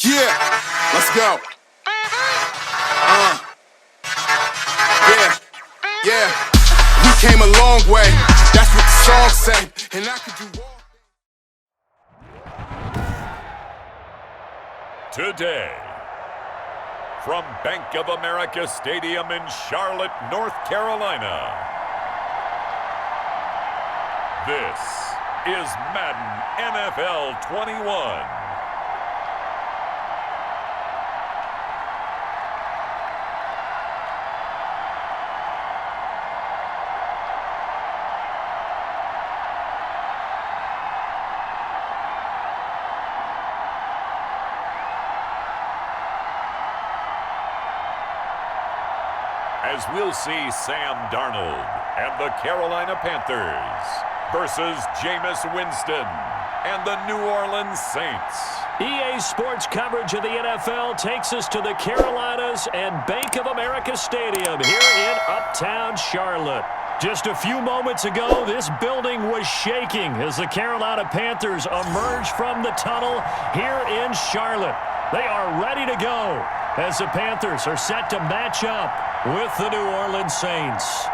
Yeah, let's go. Yeah. We came a long way. That's what the song say. And I could do all. Today, from Bank of America Stadium in Charlotte, North Carolina, this is Madden NFL 21. As we'll see Sam Darnold and the Carolina Panthers versus Jameis Winston and the New Orleans Saints. EA Sports coverage of the NFL takes us to the Carolinas and Bank of America Stadium here in Uptown Charlotte. Just a few moments ago, this building was shaking as the Carolina Panthers emerged from the tunnel here in Charlotte. They are ready to go as the Panthers are set to match up with the New Orleans Saints.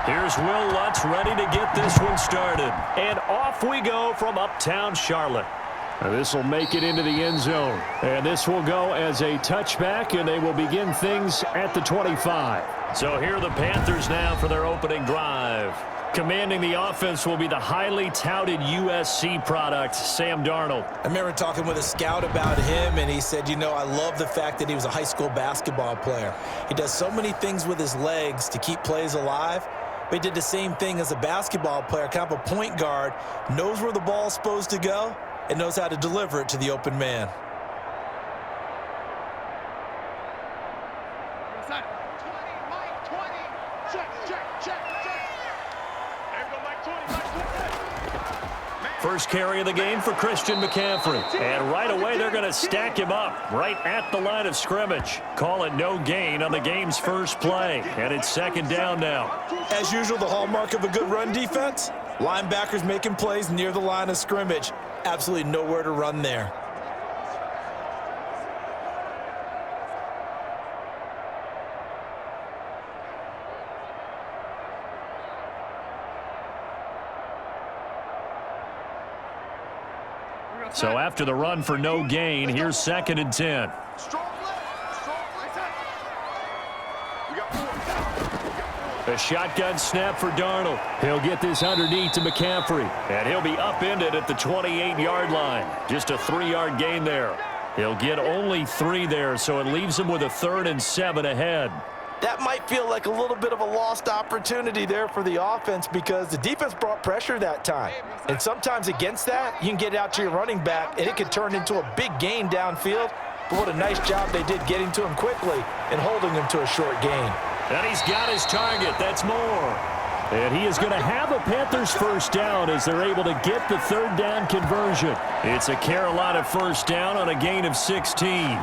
Here's Will Lutz ready to get this one started. And off we go from Uptown Charlotte. This will make it into the end zone. And this will go as a touchback, and they will begin things at the 25. So here are the Panthers now for their opening drive. Commanding the offense will be the highly touted USC product, Sam Darnold. I remember talking with a scout about him, and he said, you know, I love the fact that he was a high school basketball player. He does so many things with his legs to keep plays alive. But he did the same thing as a basketball player, kind of a point guard, knows where the ball is supposed to go, and knows how to deliver it to the open man. First carry of the game for Christian McCaffrey. And right away, they're going to stack him up right at the line of scrimmage. Call it no gain on the game's first play. And it's second down now. As usual, the hallmark of a good run defense, linebackers making plays near the line of scrimmage. Absolutely nowhere to run there. So after the run for no gain, here's second and 10. A shotgun snap for Darnold. He'll get this underneath to McCaffrey, and he'll be upended at the 28-yard line. Just a 3-yard gain there. He'll get only 3 there, so it leaves him with a 3rd and 7 ahead. That might feel like a little bit of a lost opportunity there for the offense because the defense brought pressure that time. And sometimes against that, you can get out to your running back, and it can turn into a big gain downfield. But what a nice job they did getting to him quickly and holding him to a short gain. And he's got his target. That's more. And he is going to have a Panthers first down as they're able to get the 3rd down conversion. It's a Carolina first down on a gain of 16.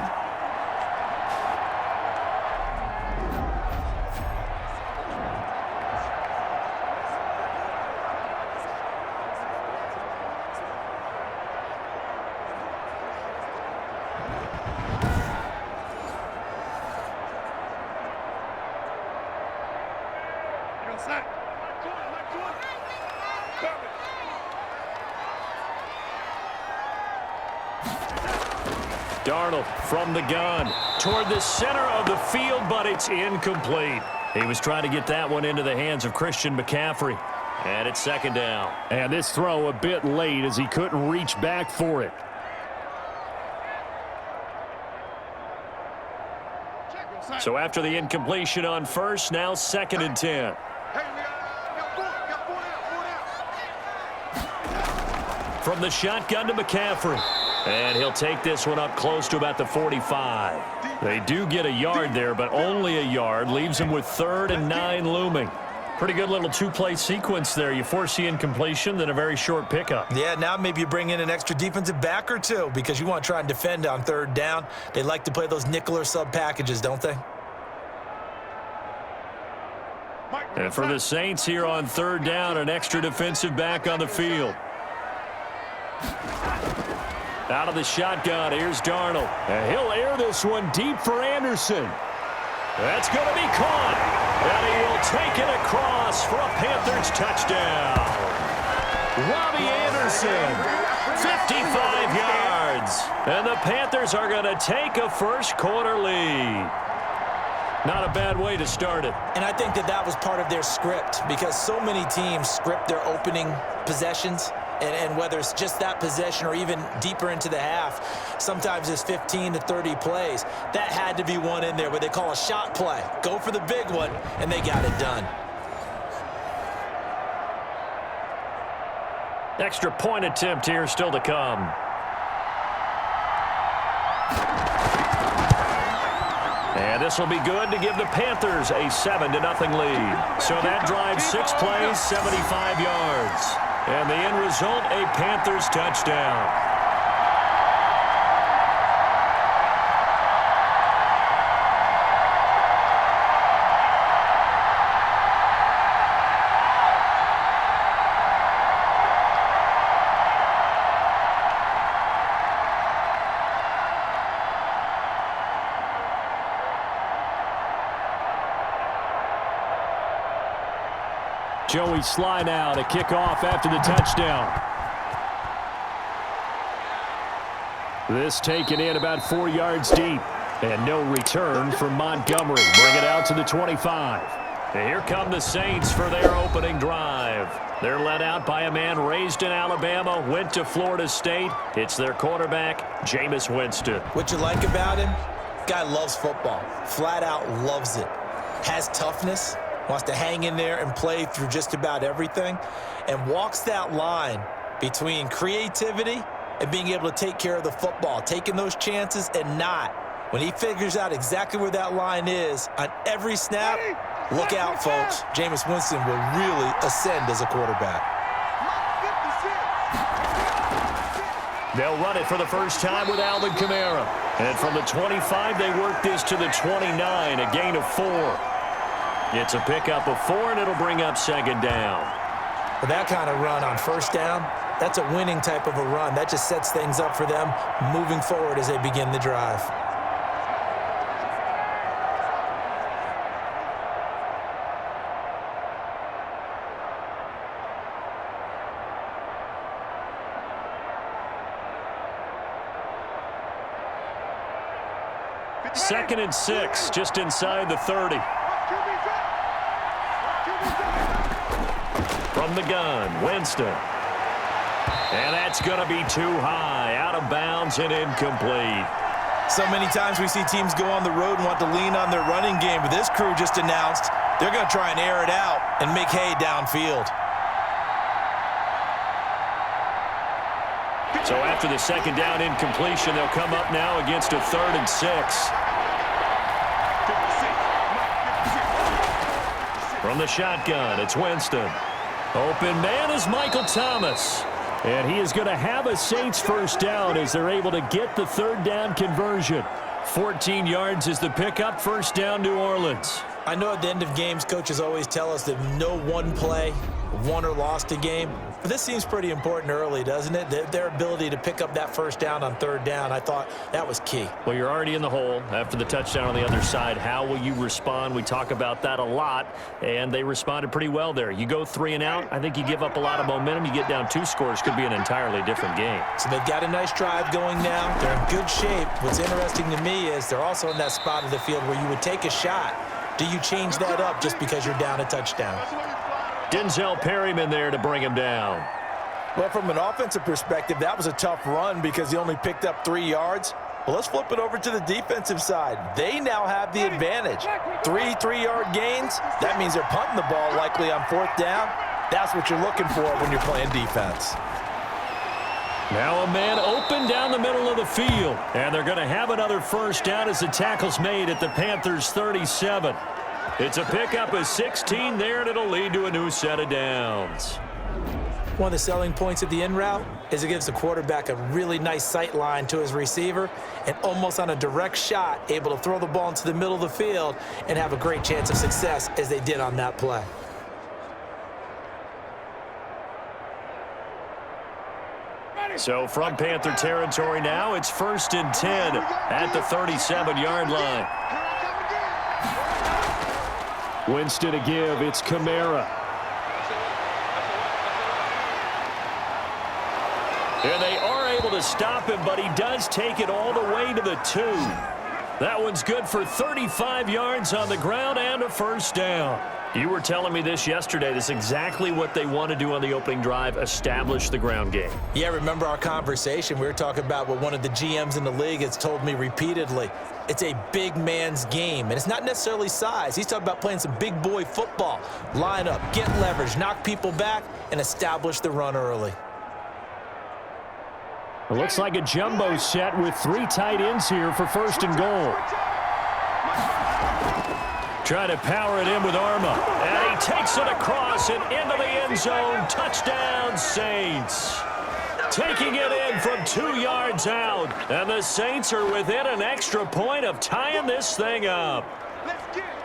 Darnold from the gun toward the center of the field, but it's incomplete. He was trying to get that one into the hands of Christian McCaffrey. And it's second down. And this throw a bit late as he couldn't reach back for it. So after the incompletion on first, now second and 10. From the shotgun to McCaffrey. And he'll take this one up close to about the 45. They do get a yard there, but only a yard. Leaves him with 3rd and 9 looming. Pretty good little two-play sequence there. You force the incompletion, then a very short pickup. Yeah, now maybe you bring in an extra defensive back or two because you want to try and defend on 3rd down. They like to play those nickel or sub packages, don't they? And for the Saints here on 3rd down, an extra defensive back on the field. Out of the shotgun, here's Darnold. And he'll air this one deep for Anderson. That's going to be caught. And he will take it across for a Panthers touchdown. Robbie Anderson, 55 yards. And the Panthers are going to take a first quarter lead. Not a bad way to start it. And I think that was part of their script because so many teams script their opening possessions. And whether it's just that possession or even deeper into the half, sometimes it's 15 to 30 plays. That had to be one in there where they call a shot play. Go for the big one, and they got it done. Extra point attempt here still to come. And this will be good to give the Panthers a 7-0 lead. So that drives 6 plays, 75 yards. And the end result, a Panthers touchdown. Joey Sly now to kick off after the touchdown. This taken in about 4 yards deep. And no return from Montgomery. Bring it out to the 25. And here come the Saints for their opening drive. They're led out by a man raised in Alabama, went to Florida State. It's their quarterback, Jameis Winston. What you like about him? Guy loves football. Flat out loves it. Has toughness. Wants to hang in there and play through just about everything, and walks that line between creativity and being able to take care of the football, taking those chances and not. When he figures out exactly where that line is on every snap, look out, folks. Jameis Winston will really ascend as a quarterback. They'll run it for the first time with Alvin Kamara. And from the 25, they work this to the 29, a gain of 4. It's a pickup of 4, and it'll bring up 2nd down. For that kind of run on 1st down, that's a winning type of a run. That just sets things up for them moving forward as they begin the drive. Second and 6, just inside the 30. From the gun, Winston. And that's going to be too high, out of bounds and incomplete. So many times we see teams go on the road and want to lean on their running game, but this crew just announced they're going to try and air it out and make hay downfield. So after the 2nd down incompletion, they'll come up now against a 3rd and 6. From the shotgun, it's Winston. Open man is Michael Thomas. And he is going to have a Saints first down as they're able to get the 3rd down conversion. 14 yards is the pickup, 1st down New Orleans. I know at the end of games, coaches always tell us that no one play won or lost a game. But this seems pretty important early, doesn't it? Their ability to pick up that 1st down on 3rd down, I thought that was key. Well, you're already in the hole after the touchdown on the other side. How will you respond? We talk about that a lot, and they responded pretty well there. You go 3 and out, I think you give up a lot of momentum. You get down 2 scores, could be an entirely different game. So they've got a nice drive going now. They're in good shape. What's interesting to me is they're also in that spot of the field where you would take a shot. Do you change that up just because you're down a touchdown? Denzel Perryman there to bring him down. Well, from an offensive perspective, that was a tough run because he only picked up 3 yards. Well, let's flip it over to the defensive side. They now have the advantage. 3 3-yard gains. That means they're punting the ball likely on 4th down. That's what you're looking for when you're playing defense. Now a man open down the middle of the field. And they're going to have another first down as the tackle's made at the Panthers' 37. It's a pickup of 16 there, and it'll lead to a new set of downs. One of the selling points of the in route is it gives the quarterback a really nice sight line to his receiver and almost on a direct shot able to throw the ball into the middle of the field and have a great chance of success as they did on that play. So from Panther territory now, it's 1st and 10 at the 37-yard line. Winston to give, it's Kamara. And they are able to stop him, but he does take it all the way to the 2. That one's good for 35 yards on the ground and a first down. You were telling me this yesterday. This is exactly what they want to do on the opening drive, establish the ground game. Yeah, remember our conversation? We were talking about what one of the GMs in the league has told me repeatedly. It's a big man's game, and it's not necessarily size. He's talking about playing some big boy football. Line up, get leverage, knock people back, and establish the run early. It looks like a jumbo set with 3 tight ends here for 1st and goal. Trying to power it in with Arma. And he takes it across and into the end zone. Touchdown, Saints. Taking it in from 2 yards out. And the Saints are within an extra point of tying this thing up.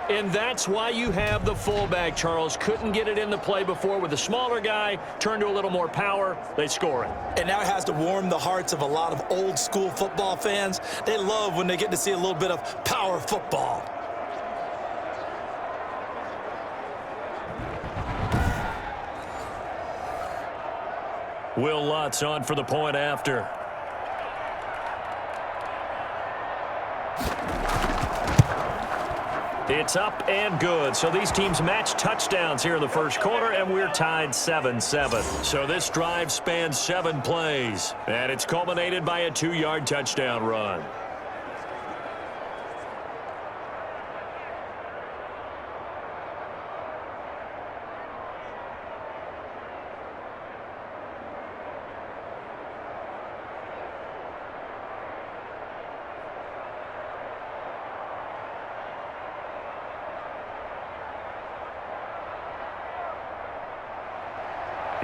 And that's why you have the fullback, Charles. Couldn't get it in the play before with the smaller guy. Turned to a little more power. They score it. And now it has to warm the hearts of a lot of old school football fans. They love when they get to see a little bit of power football. Will Lutz on for the point after. It's up and good. So these teams match touchdowns here in the first quarter, and we're tied 7-7. So this drive spans 7 plays, and it's culminated by a 2-yard touchdown run.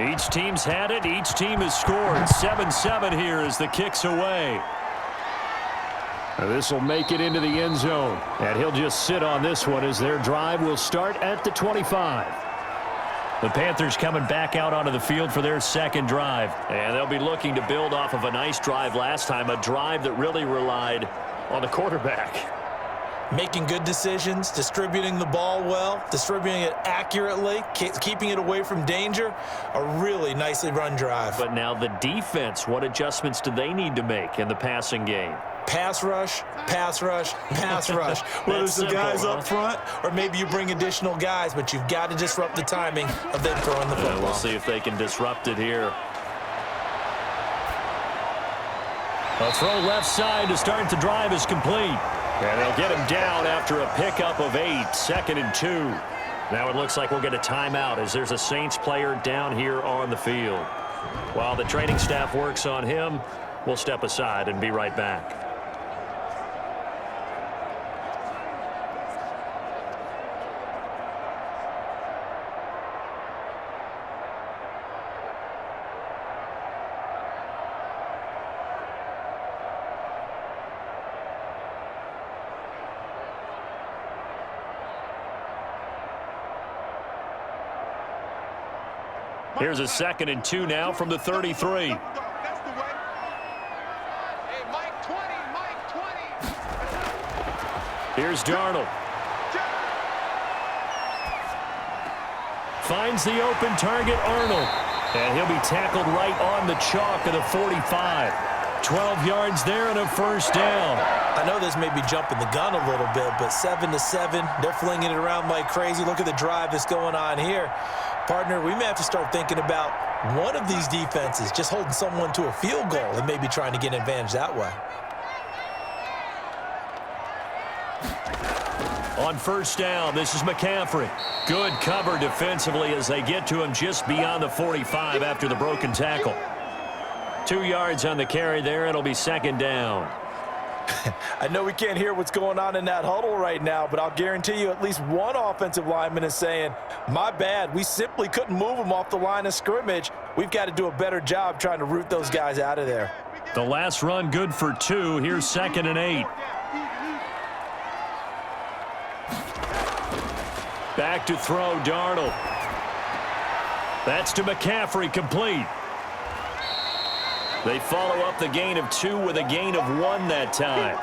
Each team's had it. Each team has scored. 7-7 here as the kick's away. This will make it into the end zone. And he'll just sit on this one as their drive will start at the 25. The Panthers coming back out onto the field for their second drive. And they'll be looking to build off of a nice drive last time, a drive that really relied on the quarterback. Making good decisions, distributing the ball well, distributing it accurately, keeping it away from danger. A really nicely run drive. But now the defense, what adjustments do they need to make in the passing game? Pass rush, pass rush, pass rush. Whether it's the guys up front or maybe you bring additional guys, but you've got to disrupt the timing of them throwing the football. We'll see if they can disrupt it here. A throw left side to start the drive is complete. And they'll get him down after a pickup of 8, 2nd and 2. Now it looks like we'll get a timeout as there's a Saints player down here on the field. While the training staff works on him, we'll step aside and be right back. Here's a 2nd and 2 now from the 33. Here's Darnold. Finds the open target, Arnold. And he'll be tackled right on the chalk of the 45. 12 yards there and a first down. I know this may be jumping the gun a little bit, but 7-7, they're flinging it around like crazy. Look at the drive that's going on here. Partner, we may have to start thinking about one of these defenses just holding someone to a field goal and maybe trying to get an advantage that way. On first down, this is McCaffrey. Good cover defensively as they get to him just beyond the 45 after the broken tackle. 2 yards on the carry there. It'll be second down. I know we can't hear what's going on in that huddle right now, but I'll guarantee you at least one offensive lineman is saying, my bad, we simply couldn't move them off the line of scrimmage. We've got to do a better job trying to root those guys out of there. The last run good for 2. Here's 2nd and 8. Back to throw, Darnold. That's to McCaffrey, complete. They follow up the gain of 2 with a gain of 1 that time.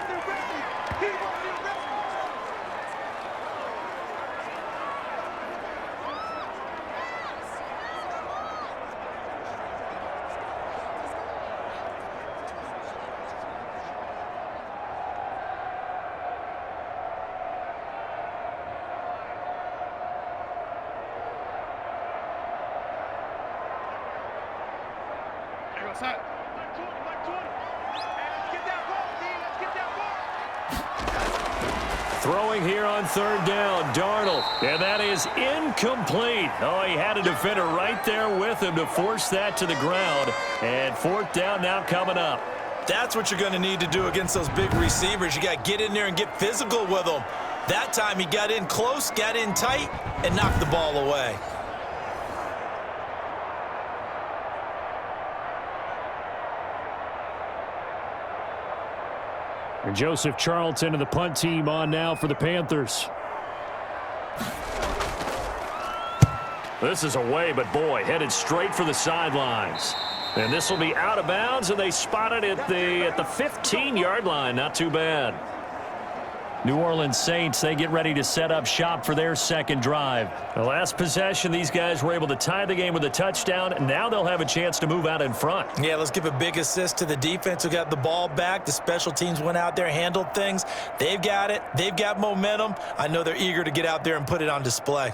Throwing here on 3rd down, Darnold. And that is incomplete. Oh, he had a defender right there with him to force that to the ground. And 4th down now coming up. That's what you're going to need to do against those big receivers. You got to get in there and get physical with them. That time he got in close, got in tight, and knocked the ball away. And Joseph Charlton and the punt team on now for the Panthers. This is away, but boy, headed straight for the sidelines. And this will be out of bounds, and they spot it at the 15-yard line. Not too bad. New Orleans Saints, they get ready to set up shop for their second drive. The last possession, these guys were able to tie the game with a touchdown, and now they'll have a chance to move out in front. Yeah, let's give a big assist to the defense who got the ball back. The special teams went out there, handled things. They've got it. They've got momentum. I know they're eager to get out there and put it on display.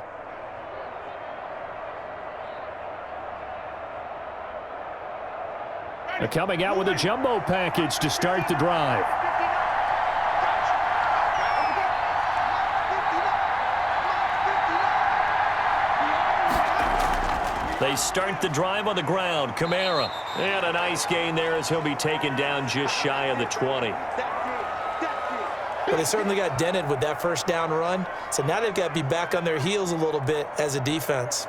They're coming out with a jumbo package to start the drive. They start the drive on the ground. Kamara. And a nice gain there as he'll be taken down just shy of the 20. Well, they certainly got dented with that first down run. So now they've got to be back on their heels a little bit as a defense.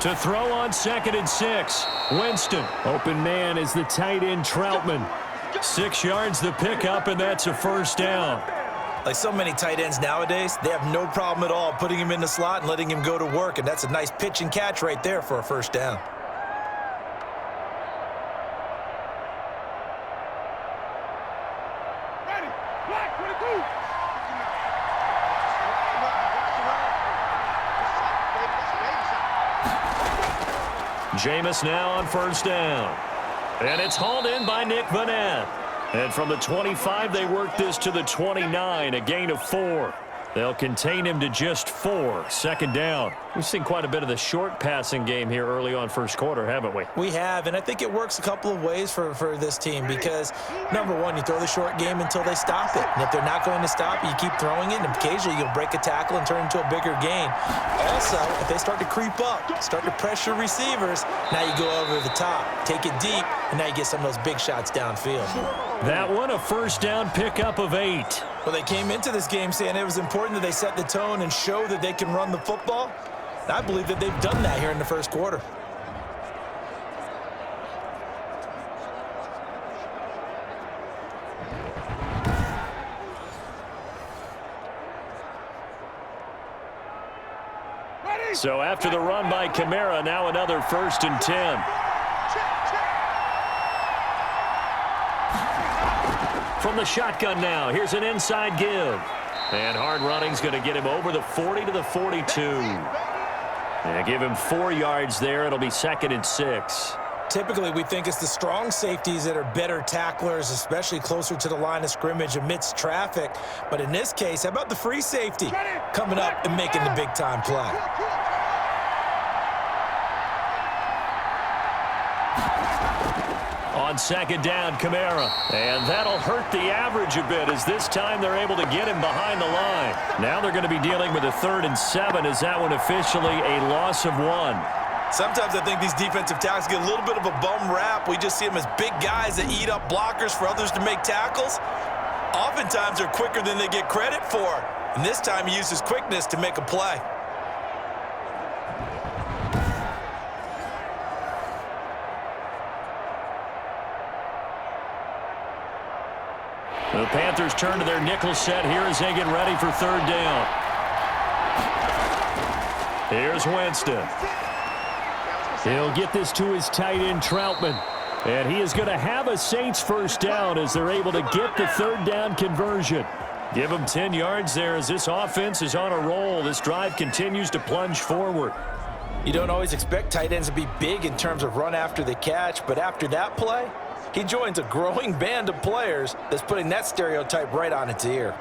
To throw on 2nd and 6. Winston. Open man is the tight end Troutman. 6 yards the pickup, and that's a first down. Like so many tight ends nowadays, they have no problem at all putting him in the slot and letting him go to work, and that's a nice pitch and catch right there for a first down. Jameis now on first down. And it's hauled in by Nick Vanette. And from the 25, they work this to the 29, a gain of 4. They'll contain him to just 4. Second down. We've seen quite a bit of the short passing game here early on first quarter, haven't we? We have, and I think it works a couple of ways for this team because, number one, you throw the short game until they stop it. And if they're not going to stop it, you keep throwing it, and occasionally you'll break a tackle and turn it into a bigger gain. Also, if they start to creep up, start to pressure receivers, now you go over the top, take it deep, and now you get some of those big shots downfield. That one, a first down pickup of 8. Well, they came into this game saying it was important that they set the tone and show that they can run the football. And I believe that they've done that here in the first quarter. So after the run by Kamara, now another 1st and 10. From the shotgun now, here's an inside give. And hard running's going to get him over the 40 to the 42. And give him 4 yards there. It'll be 2nd and 6. Typically, we think it's the strong safeties that are better tacklers, especially closer to the line of scrimmage amidst traffic. But in this case, how about the free safety coming up and making the big-time play? On second down, Kamara. And that'll hurt the average a bit as this time they're able to get him behind the line. Now they're going to be dealing with a 3rd and 7 as that one officially a loss of 1. Sometimes I think these defensive tackles get a little bit of a bum rap. We just see them as big guys that eat up blockers for others to make tackles. Oftentimes they're quicker than they get credit for. And this time he uses quickness to make a play. The Panthers turn to their nickel set here as they get ready for 3rd down. Here's Winston. He'll get this to his tight end, Troutman. And he is going to have a Saints 1st down as they're able to get the 3rd down conversion. Give him 10 yards there as this offense is on a roll. This drive continues to plunge forward. You don't always expect tight ends to be big in terms of run after the catch, but after that play, he joins a growing band of players that's putting that stereotype right on its ear.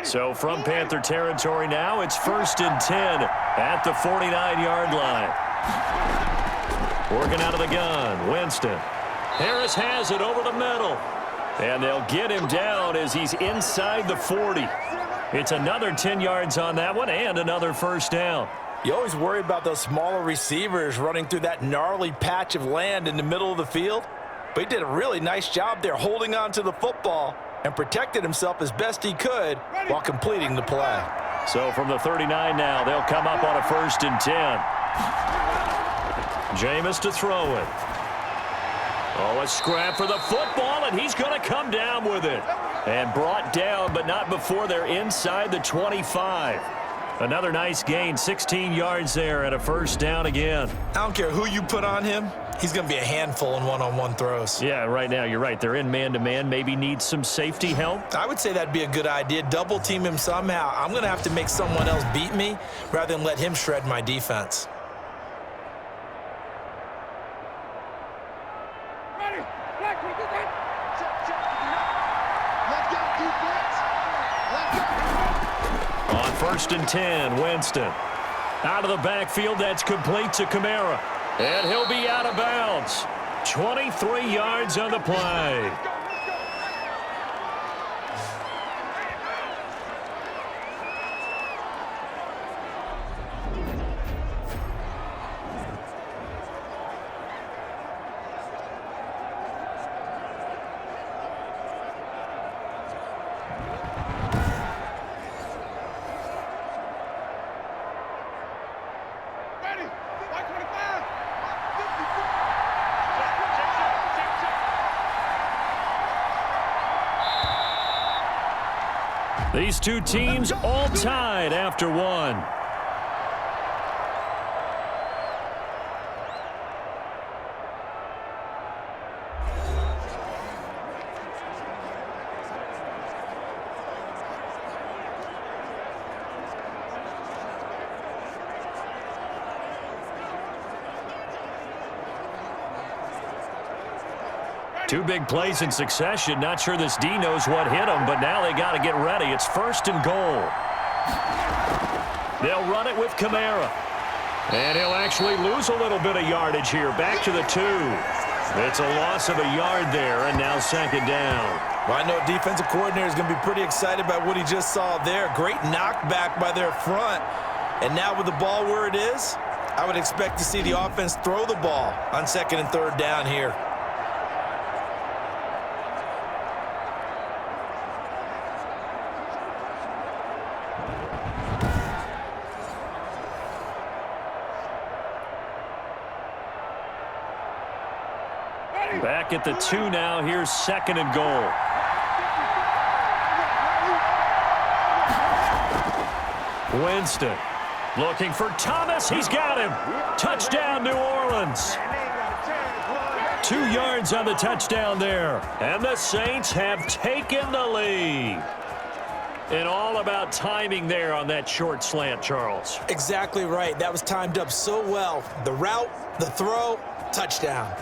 So from Panther territory now, it's 1st and 10 at the 49-yard line. Working out of the gun, Winston. Harris has it over the middle. And they'll get him down as he's inside the 40. It's another 10 yards on that one and another 1st down. You always worry about those smaller receivers running through that gnarly patch of land in the middle of the field. But he did a really nice job there holding on to the football and protected himself as best he could while completing the play. So from the 39 now, they'll come up on a 1st and 10. Jameis to throw it. Oh, a scrap for the football, and he's going to come down with it. And brought down, but not before they're inside the 25. Another nice gain, 16 yards there and a 1st down again. I don't care who you put on him. He's going to be a handful in one-on-one throws. Yeah, right now, you're right. They're in man-to-man. Maybe need some safety help. I would say that'd be a good idea. Double team him somehow. I'm going to have to make someone else beat me rather than let him shred my defense. On 1st and 10, Winston. Out of the backfield, that's complete to Kamara. And he'll be out of bounds. 23 yards on the play. These two teams all tied after one. Two big plays in succession. Not sure this D knows what hit him, but now they got to get ready. It's 1st and goal. They'll run it with Kamara. And he'll actually lose a little bit of yardage here. Back to the 2. It's a loss of a yard there, and now 2nd down. Well, I know defensive coordinator is going to be pretty excited by what he just saw there. Great knockback by their front. And now with the ball where it is, I would expect to see the offense throw the ball on 2nd and 3rd down here. Back at the 2 now. Here's 2nd and goal. Winston looking for Thomas. He's got him. Touchdown, New Orleans. 2 yards on the touchdown there. And the Saints have taken the lead. And all about timing there on that short slant, Charles. Exactly right. That was timed up so well. The route, the throw, touchdown.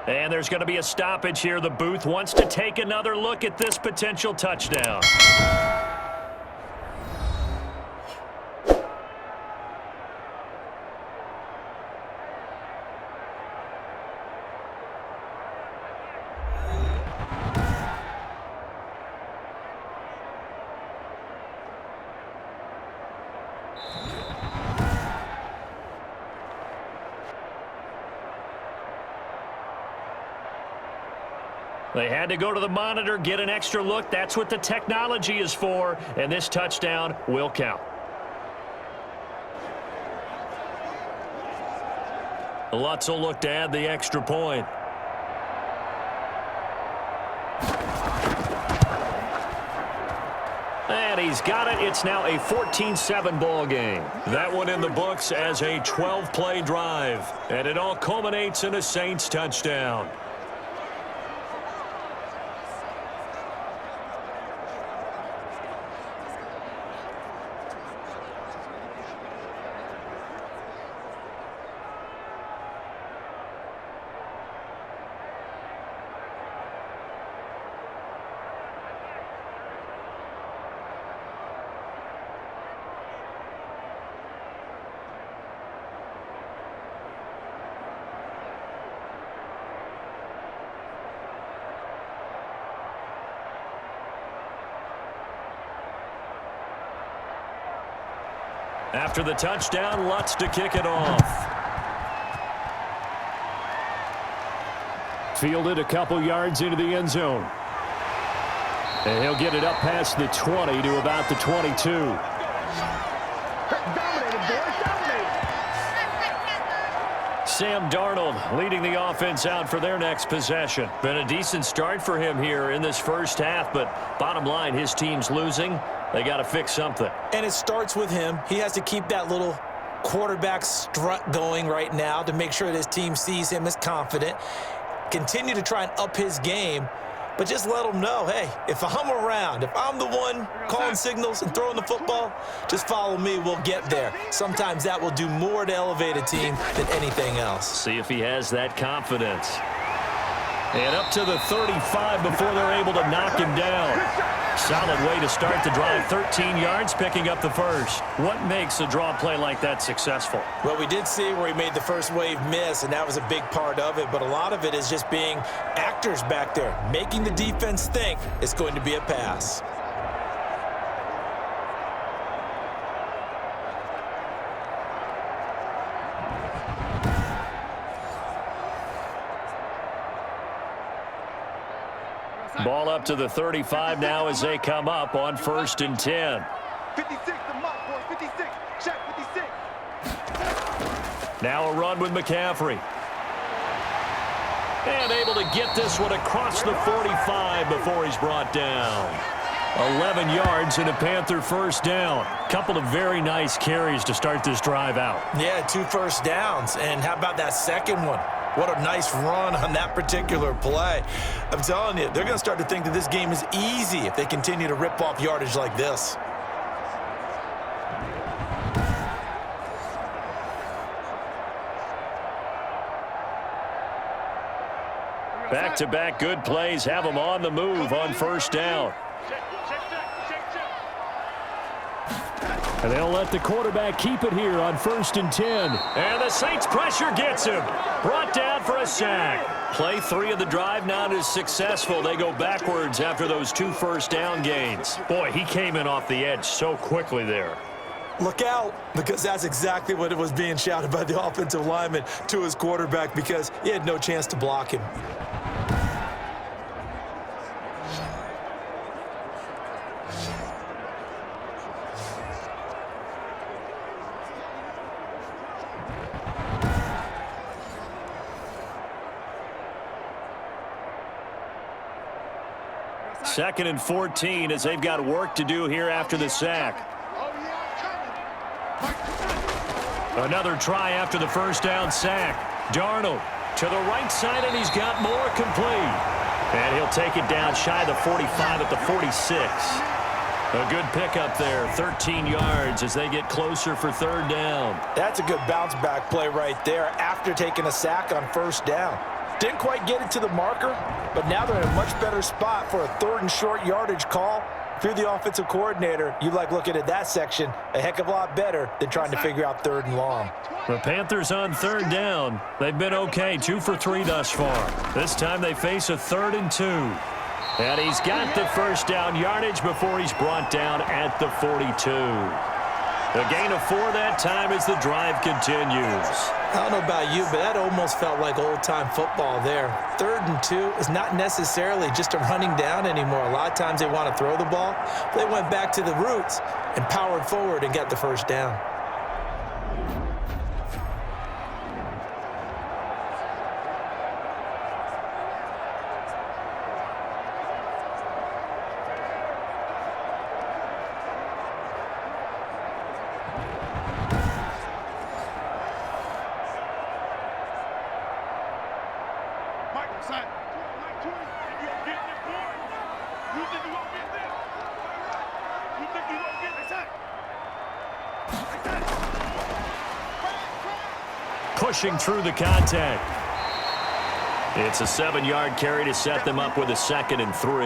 And there's going to be a stoppage here. The booth wants to take another look at this potential touchdown. They had to go to the monitor, get an extra look. That's what the technology is for, and this touchdown will count. Lutz will look to add the extra point. And he's got it. It's now a 14-7 ball game. That one in the books as a 12-play drive, and it all culminates in a Saints touchdown. After the touchdown, Lutz to kick it off. Fielded a couple yards into the end zone. And he'll get it up past the 20 to about the 22. Sam Darnold leading the offense out for their next possession. Been a decent start for him here in this first half, but bottom line, his team's losing. They got to fix something. And it starts with him. He has to keep that little quarterback strut going right now to make sure that his team sees him as confident. Continue to try and up his game, but just let him know, hey, if I'm around, if I'm the one calling signals and throwing the football, just follow me, we'll get there. Sometimes that will do more to elevate a team than anything else. See if he has that confidence. And up to the 35 before they're able to knock him down. Solid way to start the drive. 13 yards, picking up the first. What makes a draw play like that successful? Well, we did see where he made the first wave miss, and that was a big part of it. But a lot of it is just being actors back there, making the defense think it's going to be a pass. Ball up to the 35 now as they come up on 1st and 10. 56, the mark, boy. 56. Check 56. Now a run with McCaffrey. And able to get this one across the 45 before he's brought down. 11 yards and a Panther first down. Couple of very nice carries to start this drive out. Yeah, 2 first downs. And how about that second one? What a nice run on that particular play. I'm telling you, they're going to start to think that this game is easy if they continue to rip off yardage like this. Back-to-back good plays have them on the move on 1st down. And they'll let the quarterback keep it here on 1st and 10. And the Saints pressure gets him. Brought down for a sack. Play 3 of the drive not as successful. They go backwards after those 2 first down gains. Boy, he came in off the edge so quickly there. Look out, because that's exactly what it was being shouted by the offensive lineman to his quarterback, because he had no chance to block him. Second and 14 as they've got work to do here after the sack. Another try after the first down sack. Darnold to the right side, and he's got more complete. And he'll take it down shy of the 45 at the 46. A good pickup there, 13 yards as they get closer for 3rd down. That's a good bounce back play right there after taking a sack on 1st down. Didn't quite get it to the marker, but now they're in a much better spot for a 3rd and short yardage call. If you're the offensive coordinator, you like looking at that section a heck of a lot better than trying to figure out 3rd and long. The Panthers on 3rd down. They've been okay, 2 for 3 thus far. This time they face a 3rd and 2. And he's got the first down yardage before he's brought down at the 42. A gain of 4 that time as the drive continues. I don't know about you, but that almost felt like old-time football there. 3rd and 2 is not necessarily just a running down anymore. A lot of times they want to throw the ball. They went back to the roots and powered forward and got the first down. Pushing through the contact. It's a 7-yard carry to set them up with a 2nd and 3.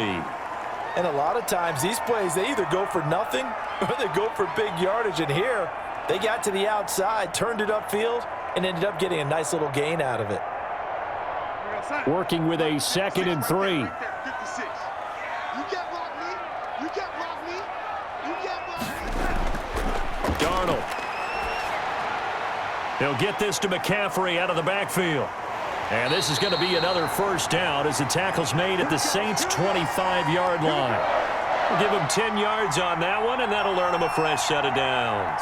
And a lot of times these plays, they either go for nothing or they go for big yardage. And here, they got to the outside, turned it upfield, and ended up getting a nice little gain out of it. Working with a 2nd and 3. You can't block me. You can't block me. You can't block me. Darnold. He'll get this to McCaffrey out of the backfield. And this is going to be another first down as the tackle's made at the Saints' 25-yard line. We'll give him 10 yards on that one, and that'll earn him a fresh set of downs.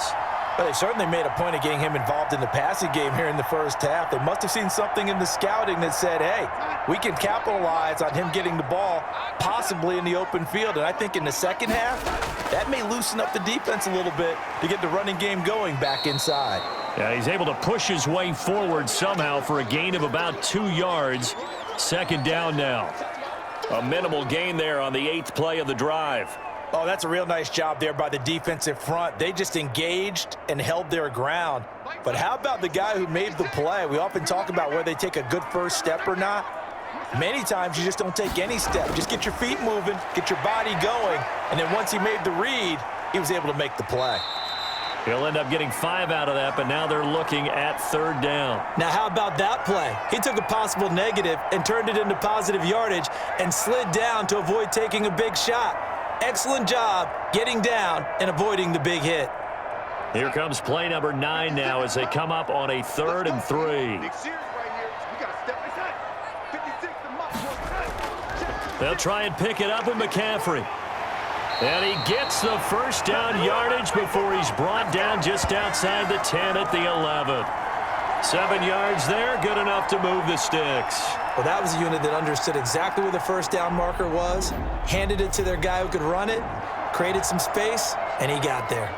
Well, they certainly made a point of getting him involved in the passing game here in the first half. They must have seen something in the scouting that said, hey, we can capitalize on him getting the ball possibly in the open field. And I think in the second half, that may loosen up the defense a little bit to get the running game going back inside. Yeah, he's able to push his way forward somehow for a gain of about 2 yards. 2nd down now. A minimal gain there on the 8th play of the drive. Oh, that's a real nice job there by the defensive front. They just engaged and held their ground. But how about the guy who made the play? We often talk about whether they take a good first step or not. Many times you just don't take any step. Just get your feet moving, get your body going, and then once he made the read, he was able to make the play. He'll end up getting 5 out of that, but now they're looking at 3rd down. Now, how about that play? He took a possible negative and turned it into positive yardage and slid down to avoid taking a big shot. Excellent job getting down and avoiding the big hit. Here comes play number 9 now as they come up on a 3rd and 3. They'll try and pick it up with McCaffrey. And he gets the first down yardage before he's brought down just outside the 10 at the 11. 7 yards there, good enough to move the sticks. Well, that was a unit that understood exactly where the first down marker was, handed it to their guy who could run it, created some space, and he got there.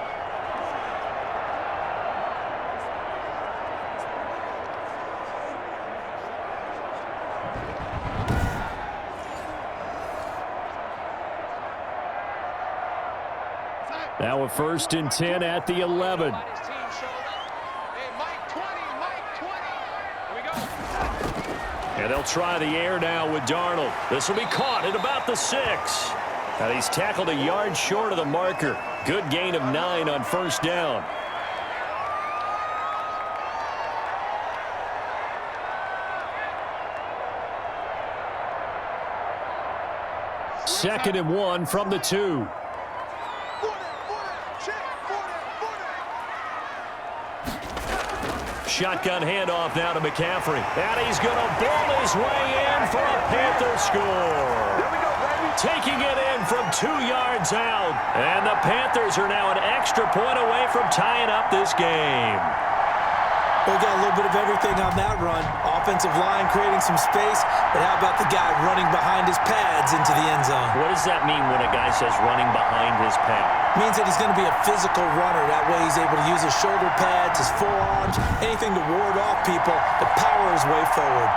Now a 1st and 10 at the 11. And they'll try the air now with Darnold. This will be caught at about the 6. And he's tackled a yard short of the marker. Good gain of 9 on first down. Second and 1 from the 2. Shotgun handoff now to McCaffrey. And he's going to ball his way in for a Panther score. Taking it in from 2 yards out. And the Panthers are now an extra point away from tying up this game. We got a little bit of everything on that run. Offensive line creating some space, but how about the guy running behind his pads into the end zone? What does that mean when a guy says running behind his pad? It means that he's going to be a physical runner. That way he's able to use his shoulder pads, his forearms, anything to ward off people to power his way forward.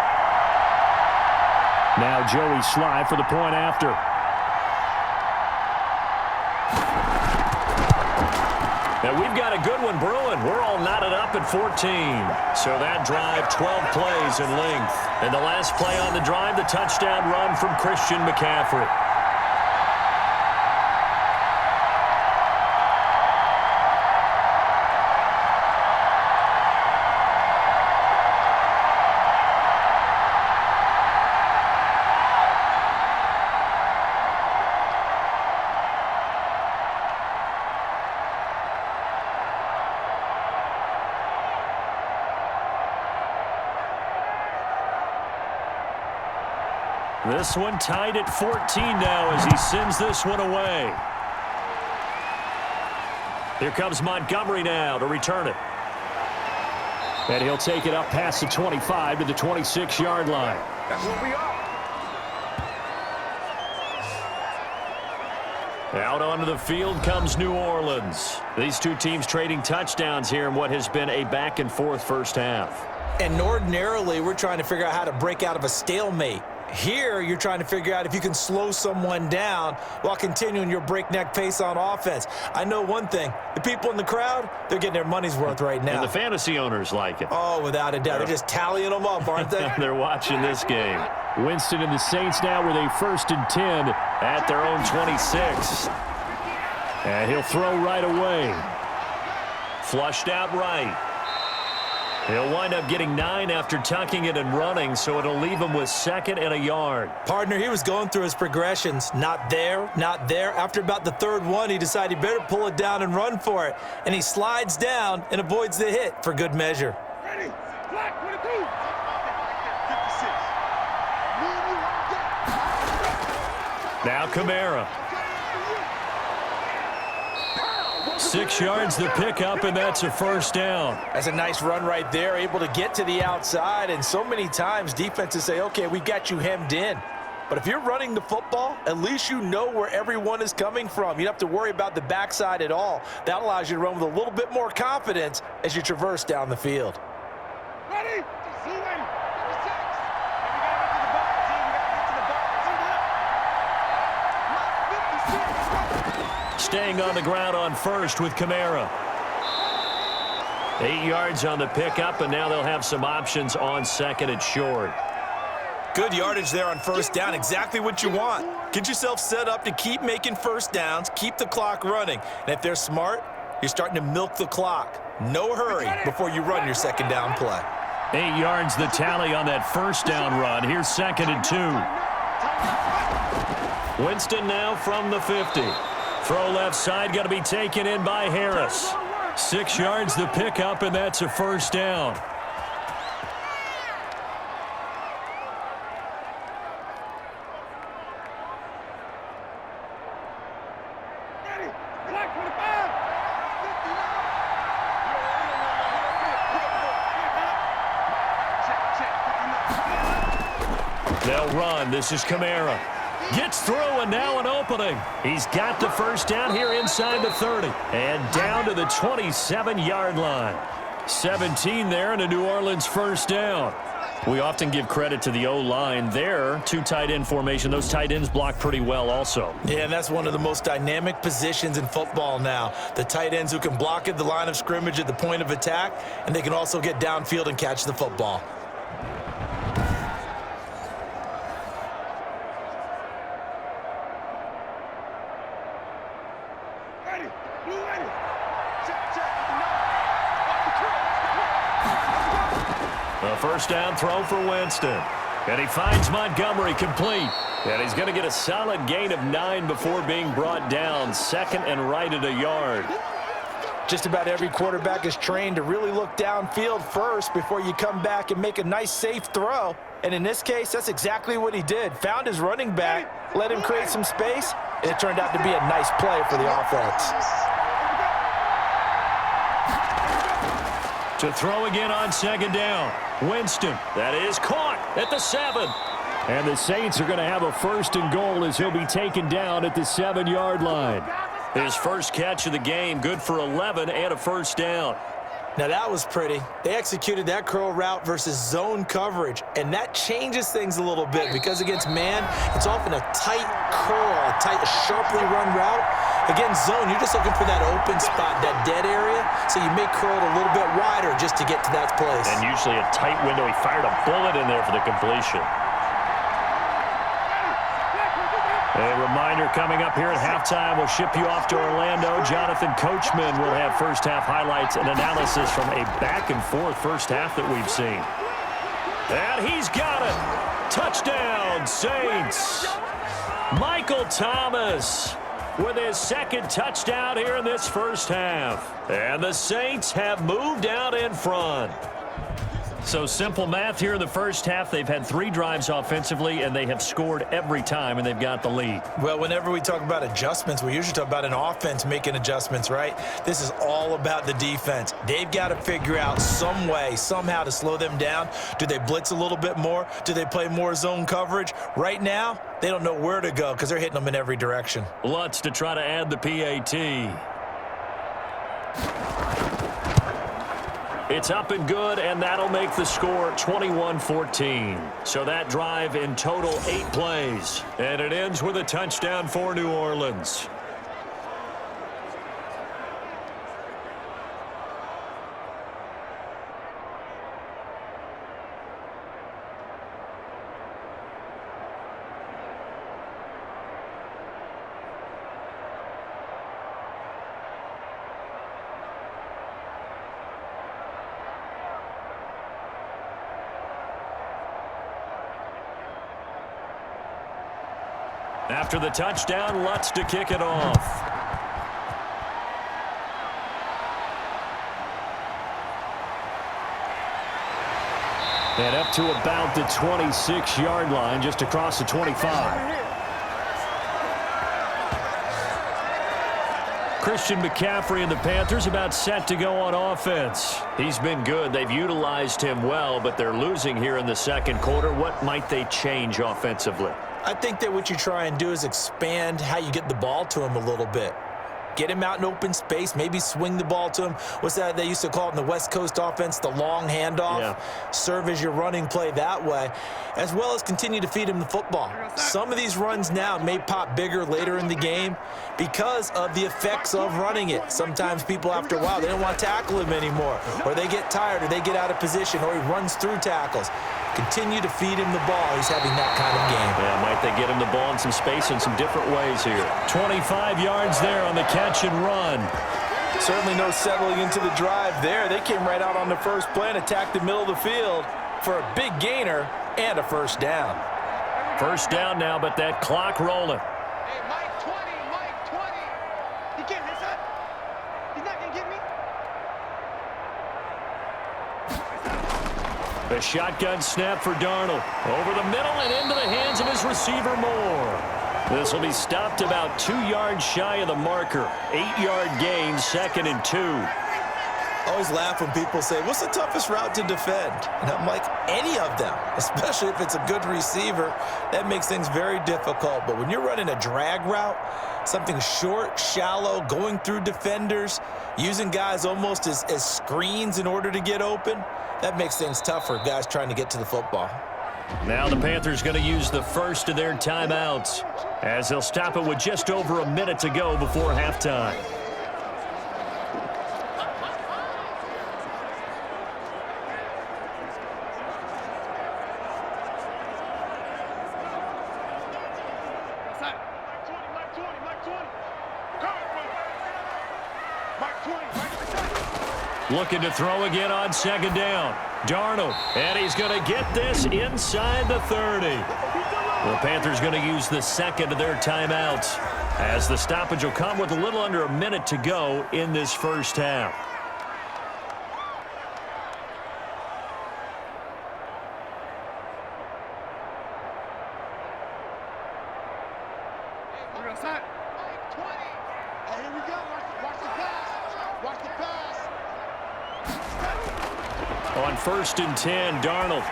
Now Joey Sly for the point after. And we've got a good one brewing. We're all knotted up at 14. So that drive, 12 plays in length. And the last play on the drive, the touchdown run from Christian McCaffrey. This one tied at 14 now as he sends this one away. Here comes Montgomery now to return it. And he'll take it up past the 25 to the 26-yard line. That's where we are. Out onto the field comes New Orleans. These two teams trading touchdowns here in what has been a back-and-forth first half. And ordinarily, we're trying to figure out how to break out of a stalemate. Here, you're trying to figure out if you can slow someone down while continuing your breakneck pace on offense. I know one thing. The people in the crowd, they're getting their money's worth right now. And the fantasy owners like it. Oh, without a doubt. They're just tallying them up, aren't they? They're watching this game. Winston and the Saints now with a 1st and 10 at their own 26. And he'll throw right away. Flushed out right. He'll wind up getting 9 after tucking it and running, so it'll leave him with 2nd and a yard. Partner, he was going through his progressions. Not there, not there. After about the 3rd one, he decided he better pull it down and run for it. And he slides down and avoids the hit for good measure. Ready? Black, what it do? 56. Now Kamara. 6 yards the pickup, and that's a first down. That's a nice run right there, able to get to the outside. And so many times defenses say, okay, we got you hemmed in. But if you're running the football, at least you know where everyone is coming from. You don't have to worry about the backside at all. That allows you to run with a little bit more confidence as you traverse down the field. Ready? See you later. 56. Staying on the ground on first with Kamara. 8 yards on the pickup, and now they'll have some options on 2nd and short. Good yardage there on first down. Exactly what you want. Get yourself set up to keep making first downs, keep the clock running. And if they're smart, you're starting to milk the clock. No hurry before you run your 2nd down play. 8 yards the tally on that first down run. Here's 2nd and 2. Winston now from the 50. Throw left side, going to be taken in by Harris. 6 yards the pickup, and that's a first down. Ready? Black, 25. They'll run. This is Kamara. Gets through, and now an opening. He's got the first down here inside the 30. And down to the 27-yard line. 17 there, and a New Orleans first down. We often give credit to the O-line there. 2 tight end formation. Those tight ends block pretty well also. Yeah, and that's one of the most dynamic positions in football now. The tight ends who can block at the line of scrimmage at the point of attack, and they can also get downfield and catch the football. Ready? Blue ready. Check. A first down throw for Winston. And he finds Montgomery complete. And he's going to get a solid gain of 9 before being brought down. 2nd and right at a yard. Just about every quarterback is trained to really look downfield first before you come back and make a nice, safe throw. And in this case, that's exactly what he did. Found his running back, let him create some space, and it turned out to be a nice play for the offense. To throw again on 2nd down. Winston, that is caught at the 7. And the Saints are going to have a 1st and goal as he'll be taken down at the 7-yard line. His first catch of the game, good for 11 and a first down. Now that was pretty. They executed that curl route versus zone coverage, and that changes things a little bit because against man, it's often a tight curl, a sharply run route. Against zone, you're just looking for that open spot, that dead area, so you may curl it a little bit wider just to get to that place. And usually a tight window. He fired a bullet in there for the completion. A reminder coming up here at halftime. We'll ship you off to Orlando. Jonathan Coachman will have first-half highlights and analysis from a back-and-forth first half that we've seen. And he's got it. Touchdown, Saints. Michael Thomas with his second touchdown here in this first half. And the Saints have moved out in front. So simple math here in the first half. They've had 3 drives offensively, and they have scored every time, and they've got the lead. Well, whenever we talk about adjustments, we usually talk about an offense making adjustments, right? This is all about the defense. They've got to figure out some way, somehow to slow them down. Do they blitz a little bit more? Do they play more zone coverage? Right now, they don't know where to go because they're hitting them in every direction. Lutz to try to add the PAT. It's up and good, and that'll make the score 21-14. So that drive in total 8 plays. And it ends with a touchdown for New Orleans. After the touchdown, Lutz to kick it off. And up to about the 26-yard line, just across the 25. Christian McCaffrey and the Panthers about set to go on offense. He's been good. They've utilized him well, but they're losing here in the second quarter. What might they change offensively? I think that what you try and do is expand how you get the ball to him a little bit. Get him out in open space, maybe swing the ball to him. What's that they used to call it in the West Coast offense, the long handoff? Yeah. Serve as your running play that way, as well as continue to feed him the football. Some of these runs now may pop bigger later in the game because of the effects of running it. Sometimes people, after a while, they don't want to tackle him anymore, or they get tired, or they get out of position, or he runs through tackles. Continue to feed him the ball. He's having that kind of game. Yeah, might they get him the ball in some space in some different ways here. 25 yards there on the catch and run. Certainly no settling into the drive there. They came right out on the first play and attacked the middle of the field for a big gainer and a first down. First down now, but that clock rolling. Hey, Mike 20, Mike 20. He can't hit that. He's not going to get me. The shotgun snap for Darnold. Over the middle and into the hands of his receiver Moore. This will be stopped about 2 yards shy of the marker. 8-yard gain, 2nd and 2. I always laugh when people say, what's the toughest route to defend? And I'm like, any of them, especially if it's a good receiver. That makes things very difficult. But when you're running a drag route, something short, shallow, going through defenders, using guys almost as screens in order to get open, that makes things tough for guys trying to get to the football. Now the Panthers going to use the first of their timeouts as they'll stop it with just over a minute to go before halftime. Looking to throw again on 2nd down. Darnold, and he's going to get this inside the 30. The Panthers going to use the second of their timeouts as the stoppage will come with a little under a minute to go in this first half. On 1st and 10, Darnold.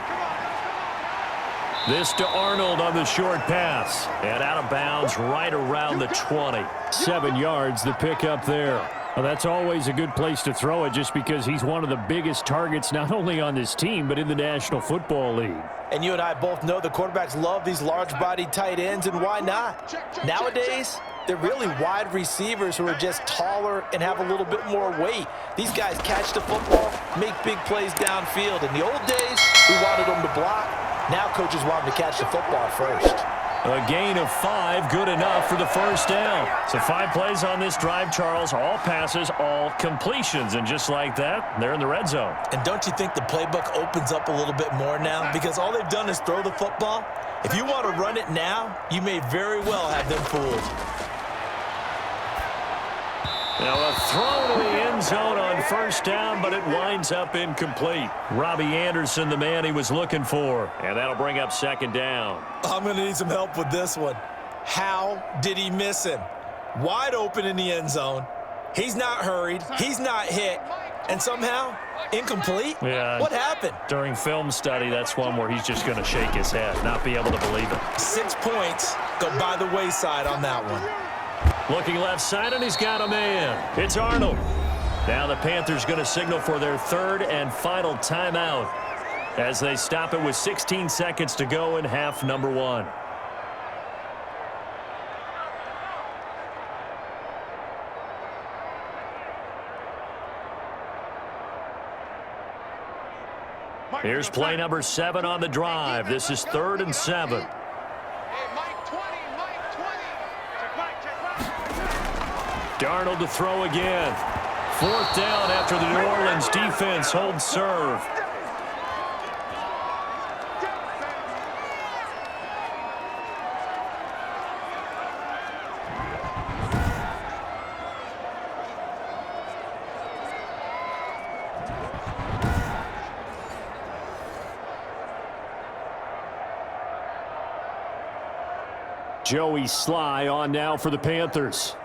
This to Arnold on the short pass. And out of bounds right around the 20. 7 yards the pickup there. Well, that's always a good place to throw it just because he's one of the biggest targets not only on this team but in the National Football League. And you and I both know the quarterbacks love these large-bodied tight ends, and why not? Nowadays, they're really wide receivers who are just taller and have a little bit more weight. These guys catch the football, make big plays downfield. In the old days, we wanted them to block. Now coaches want them to catch the football first. A gain of 5, good enough for the first down. So 5 plays on this drive, Charles. All passes, all completions. And just like that, they're in the red zone. And don't you think the playbook opens up a little bit more now? Because all they've done is throw the football. If you want to run it now, you may very well have them fooled. Now a throw to the end zone on first down, but it winds up incomplete. Robbie Anderson, the man he was looking for. And that'll bring up second down. I'm going to need some help with this one. How did he miss him? Wide open in the end zone. He's not hurried. He's not hit. And somehow, incomplete? Yeah. What happened? During film study, that's one where he's just going to shake his head, not be able to believe it. 6 points go by the wayside on that one. Looking left side, and he's got a man. It's Arnold. Now the Panthers going to signal for their third and final timeout as they stop it with 16 seconds to go in half number 1. Here's play number 7 on the drive. This is 3rd and 7. Darnold to throw again. 4th down after the New Orleans defense holds serve. Joey Sly on now for the Panthers.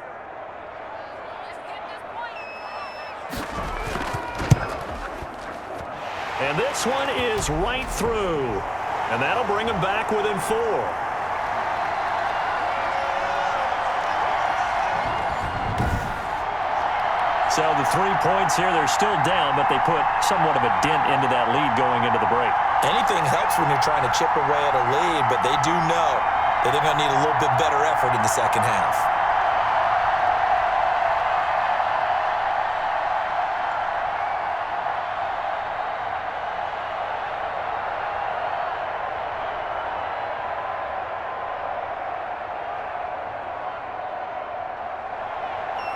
And this one is right through. And that'll bring him back within 4. So the 3 points here, they're still down, but they put somewhat of a dent into that lead going into the break. Anything helps when you're trying to chip away at a lead, but they do know that they're going to need a little bit better effort in the second half.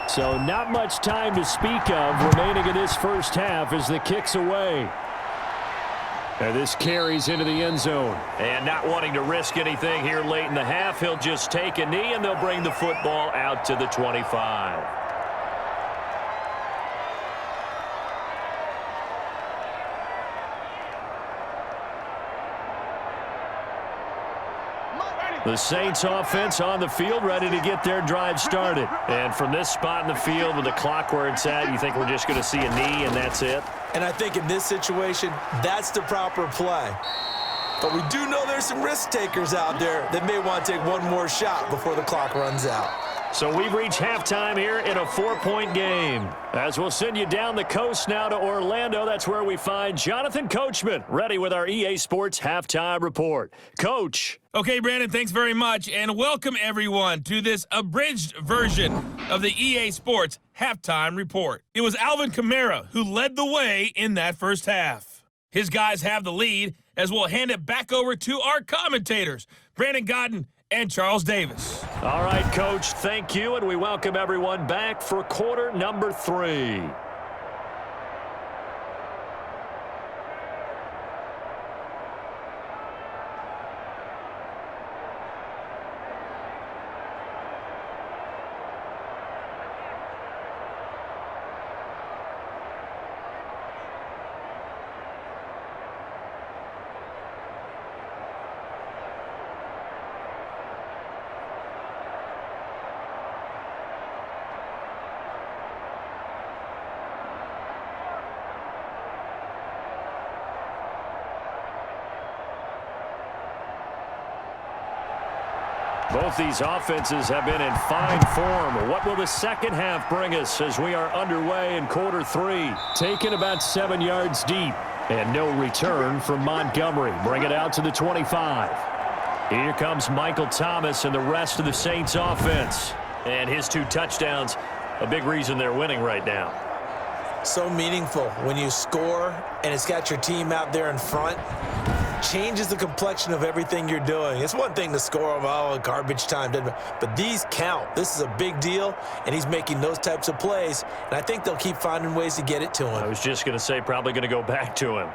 So not much time to speak of remaining in this first half as the kick's away. And this carries into the end zone. And not wanting to risk anything here late in the half, he'll just take a knee and they'll bring the football out to the 25. The Saints offense on the field, ready to get their drive started. And from this spot in the field with the clock where it's at, you think we're just going to see a knee and that's it? And I think in this situation, that's the proper play. But we do know there's some risk takers out there that may want to take one more shot before the clock runs out. So we've reached halftime here in a 4-point game. As we'll send you down the coast now to Orlando, that's where we find Jonathan Coachman, ready with our EA Sports Halftime Report. Coach. Okay, Brandon, thanks very much, and welcome everyone to this abridged version of the EA Sports Halftime Report. It was Alvin Kamara who led the way in that first half. His guys have the lead as we'll hand it back over to our commentators, Brandon Godden and Charles Davis. All right, Coach, thank you, and we welcome everyone back for quarter number 3. Both these offenses have been in fine form. What will the second half bring us as we are underway in quarter 3? Taken about 7 yards deep. And no return from Montgomery. Bring it out to the 25. Here comes Michael Thomas and the rest of the Saints offense. And his 2 touchdowns, a big reason they're winning right now. So meaningful when you score and it's got your team out there in front. Changes the complexion of everything you're doing. It's one thing to score, garbage time, but these count. This is a big deal, and he's making those types of plays, and I think they'll keep finding ways to get it to him. I was just going to say probably going to go back to him.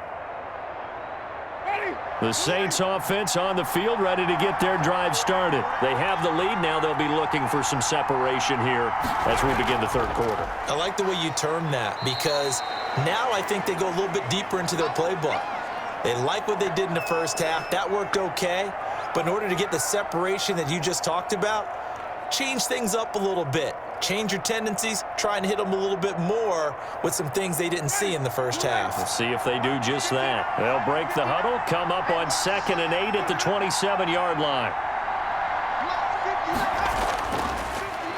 The Saints offense on the field, ready to get their drive started. They have the lead. Now they'll be looking for some separation here as we begin the third quarter. I like the way you term that because now I think they go a little bit deeper into their playbook. They like what they did in the first half. That worked okay. But in order to get the separation that you just talked about, change things up a little bit. Change your tendencies. Try and hit them a little bit more with some things they didn't see in the first half. We'll see if they do just that. They'll break the huddle, come up on 2nd and 8 at the 27-yard line.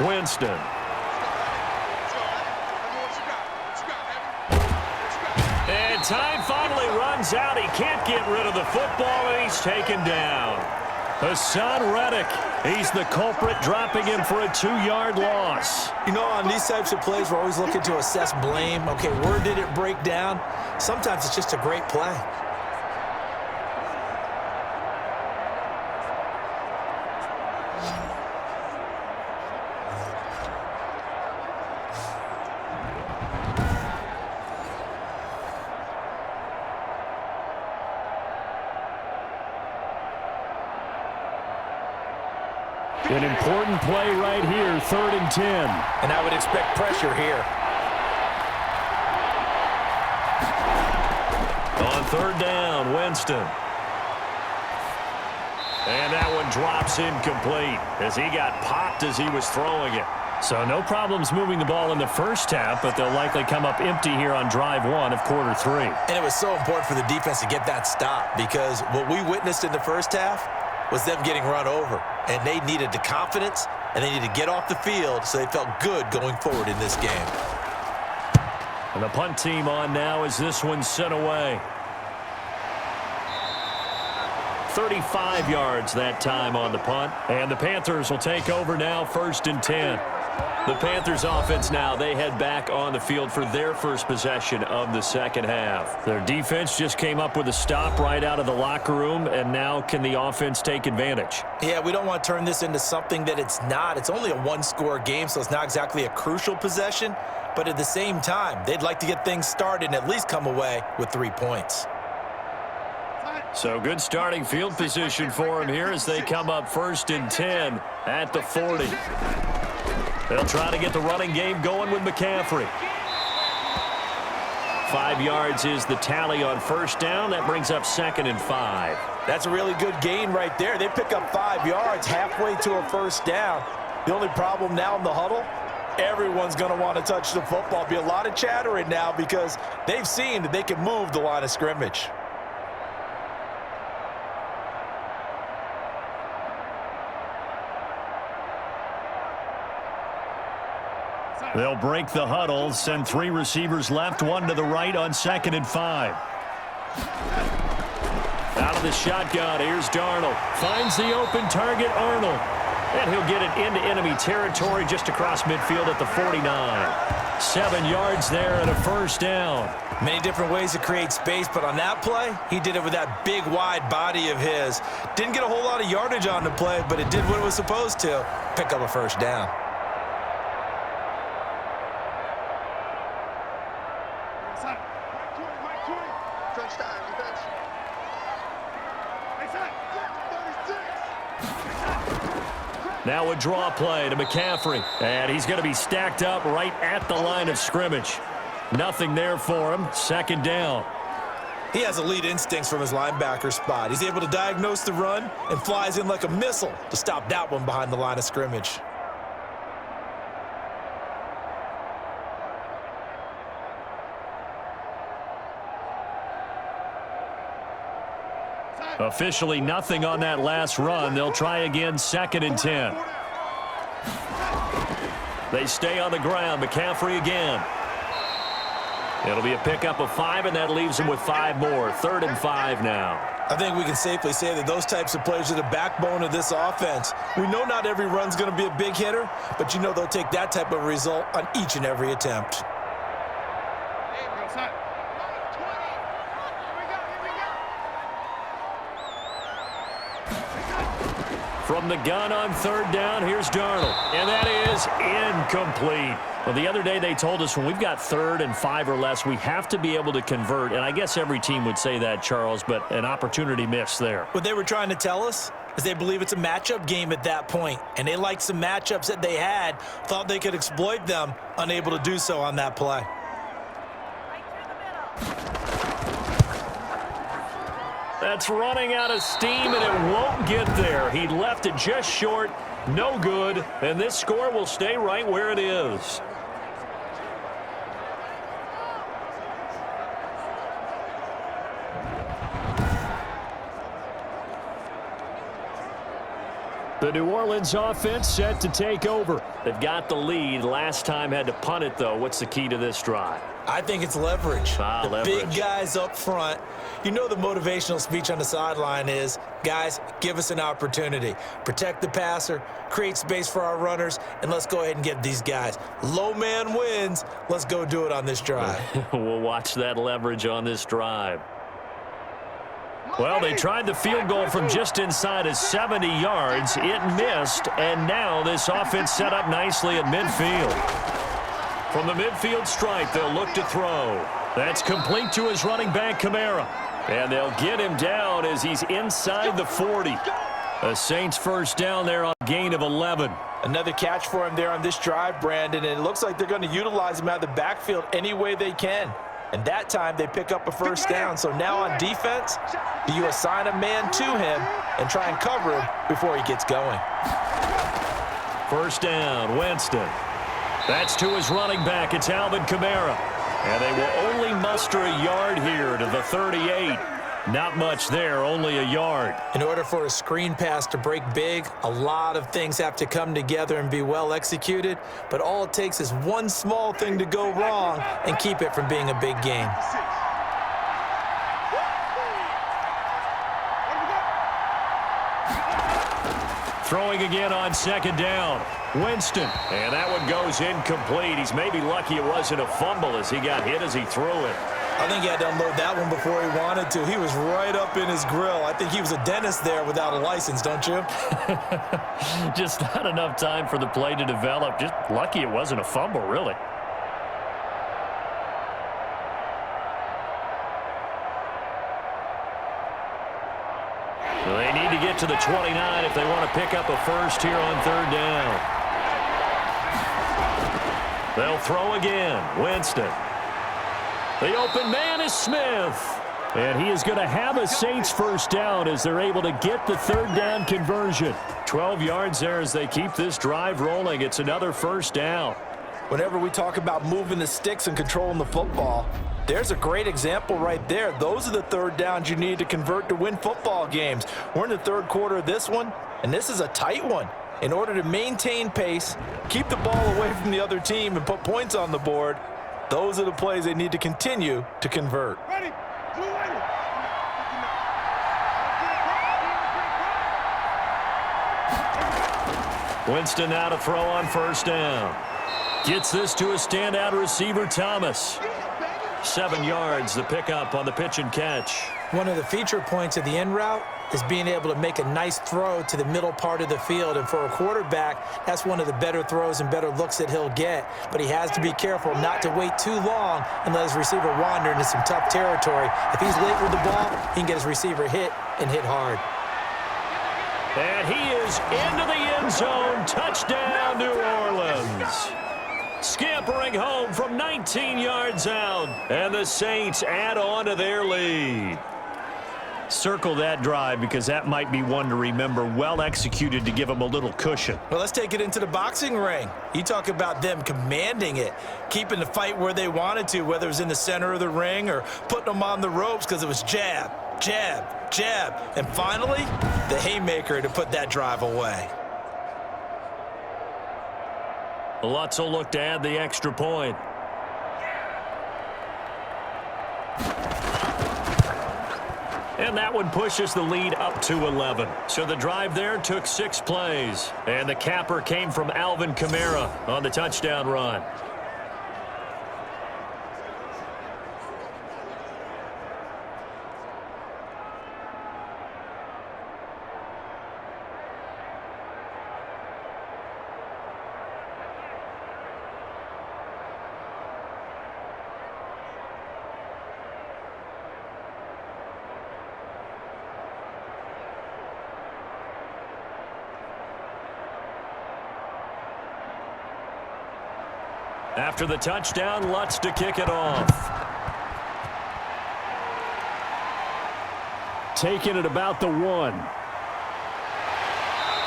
Winston. And time finally runs out. He can't get rid of the football, and he's taken down. Hassan Reddick, he's the culprit, dropping him for a 2-yard loss. You know, on these types of plays, we're always looking to assess blame. Okay, where did it break down? Sometimes it's just a great play. An important play right here, 3rd and 10. And I would expect pressure here. On 3rd down, Winston. And that one drops incomplete as he got popped as he was throwing it. So no problems moving the ball in the first half, but they'll likely come up empty here on drive 1 of quarter 3. And it was so important for the defense to get that stop because what we witnessed in the first half was them getting run over. And they needed the confidence, and they needed to get off the field so they felt good going forward in this game. And the punt team on now as this one's sent away. 35 yards that time on the punt. And the Panthers will take over now, 1st and 10. The Panthers offense now, they head back on the field for their first possession of the second half. Their defense just came up with a stop right out of the locker room, and now can the offense take advantage? Yeah, we don't want to turn this into something that it's not. It's only a 1-score game, so it's not exactly a crucial possession. But at the same time, they'd like to get things started and at least come away with 3 points. So good starting field position for them here as they come up 1st and 10 at the 40. They'll try to get the running game going with McCaffrey. 5 yards is the tally on 1st down. That brings up 2nd and 5. That's a really good gain right there. They pick up 5 yards halfway to a 1st down. The only problem now in the huddle, everyone's going to want to touch the football. Be a lot of chattering now because they've seen that they can move the line of scrimmage. They'll break the huddle, send 3 receivers left, 1 to the right on 2nd and 5. Out of the shotgun, here's Darnold. Finds the open target, Arnold. And he'll get it into enemy territory just across midfield at the 49. 7 yards there and a 1st down. Many different ways to create space, but on that play, he did it with that big, wide body of his. Didn't get a whole lot of yardage on the play, but it did what it was supposed to. Pick up a 1st down. Now a draw play to McCaffrey. And he's going to be stacked up right at the line of scrimmage. Nothing there for him. 2nd down. He has elite instincts from his linebacker spot. He's able to diagnose the run and flies in like a missile to stop that one behind the line of scrimmage. Officially nothing on that last run. They'll try again, 2nd and 10. They stay on the ground. McCaffrey again. It'll be a pickup of 5, and that leaves them with 5 more. 3rd and 5 now. I think we can safely say that those types of players are the backbone of this offense. We know not every run's going to be a big hitter, but you know they'll take that type of result on each and every attempt. From the gun on 3rd down, here's Darnold. And that is incomplete. Well, the other day they told us when we've got 3rd and 5 or less, we have to be able to convert. And I guess every team would say that, Charles, but an opportunity missed there. What they were trying to tell us is they believe it's a matchup game at that point, and they liked some matchups that they had, thought they could exploit them, unable to do so on that play. That's running out of steam, and it won't get there. He left it just short, no good, and this score will stay right where it is. The New Orleans offense set to take over. They've got the lead. Last time had to punt it, though. What's the key to this drive? I think it's leverage. The leverage. Big guys up front. You know the motivational speech on the sideline is, guys, give us an opportunity. Protect the passer, create space for our runners, and let's go ahead and get these guys. Low man wins. Let's go do it on this drive. We'll watch that leverage on this drive. Well, they tried the field goal from just inside of 70 yards. It missed, and now this offense set up nicely at midfield. From the midfield stripe, they'll look to throw. That's complete to his running back, Kamara. And they'll get him down as he's inside the 40. A Saints first down there on a gain of 11. Another catch for him there on this drive, Brandon, and it looks like they're going to utilize him out of the backfield any way they can. And that time they pick up a first down. So now on defense, do you assign a man to him and try and cover him before he gets going? First down, Winston. That's to his running back. It's Alvin Kamara. And they will only muster a yard here to the 38. Not much there, only a yard. In order for a screen pass to break big, a lot of things have to come together and be well executed. But all it takes is one small thing to go wrong and keep it from being a big game. Throwing again on 2nd down. Winston. And that one goes incomplete. He's maybe lucky it wasn't a fumble as he got hit as he threw it. I think he had to unload that one before he wanted to. He was right up in his grill. I think he was a dentist there without a license, don't you? Just not enough time for the play to develop. Just lucky it wasn't a fumble, really. Well, they need to get to the 29 if they want to pick up a first here on 3rd down. They'll throw again. Winston. The open man is Smith. And he is going to have a Saints first down as they're able to get the 3rd down conversion. 12 yards there as they keep this drive rolling. It's another first down. Whenever we talk about moving the sticks and controlling the football, there's a great example right there. Those are the 3rd downs you need to convert to win football games. We're in the 3rd quarter of this one, and this is a tight one. In order to maintain pace, keep the ball away from the other team, and put points on the board, those are the plays they need to continue to convert. Winston now to throw on first down. Gets this to a standout receiver, Thomas. 7 yards, the pickup on the pitch and catch. One of the feature points of the end route is being able to make a nice throw to the middle part of the field. And for a quarterback, that's one of the better throws and better looks that he'll get. But he has to be careful not to wait too long and let his receiver wander into some tough territory. If he's late with the ball, he can get his receiver hit and hit hard. And he is into the end zone. Touchdown, New Orleans. Scampering home from 19 yards out. And the Saints add on to their lead. Circle that drive because that might be one to remember. Well executed to give them a little cushion. Well, let's take it into the boxing ring. You talk about them commanding it, keeping the fight where they wanted to, whether it was in the center of the ring or putting them on the ropes because it was jab, jab, jab, and finally, the haymaker to put that drive away. Lutz will look to add the extra point. And that one pushes the lead up to 11. So the drive there took 6 plays. And the capper came from Alvin Kamara on the touchdown run. After the touchdown, Lutz to kick it off. Taking it about the 1.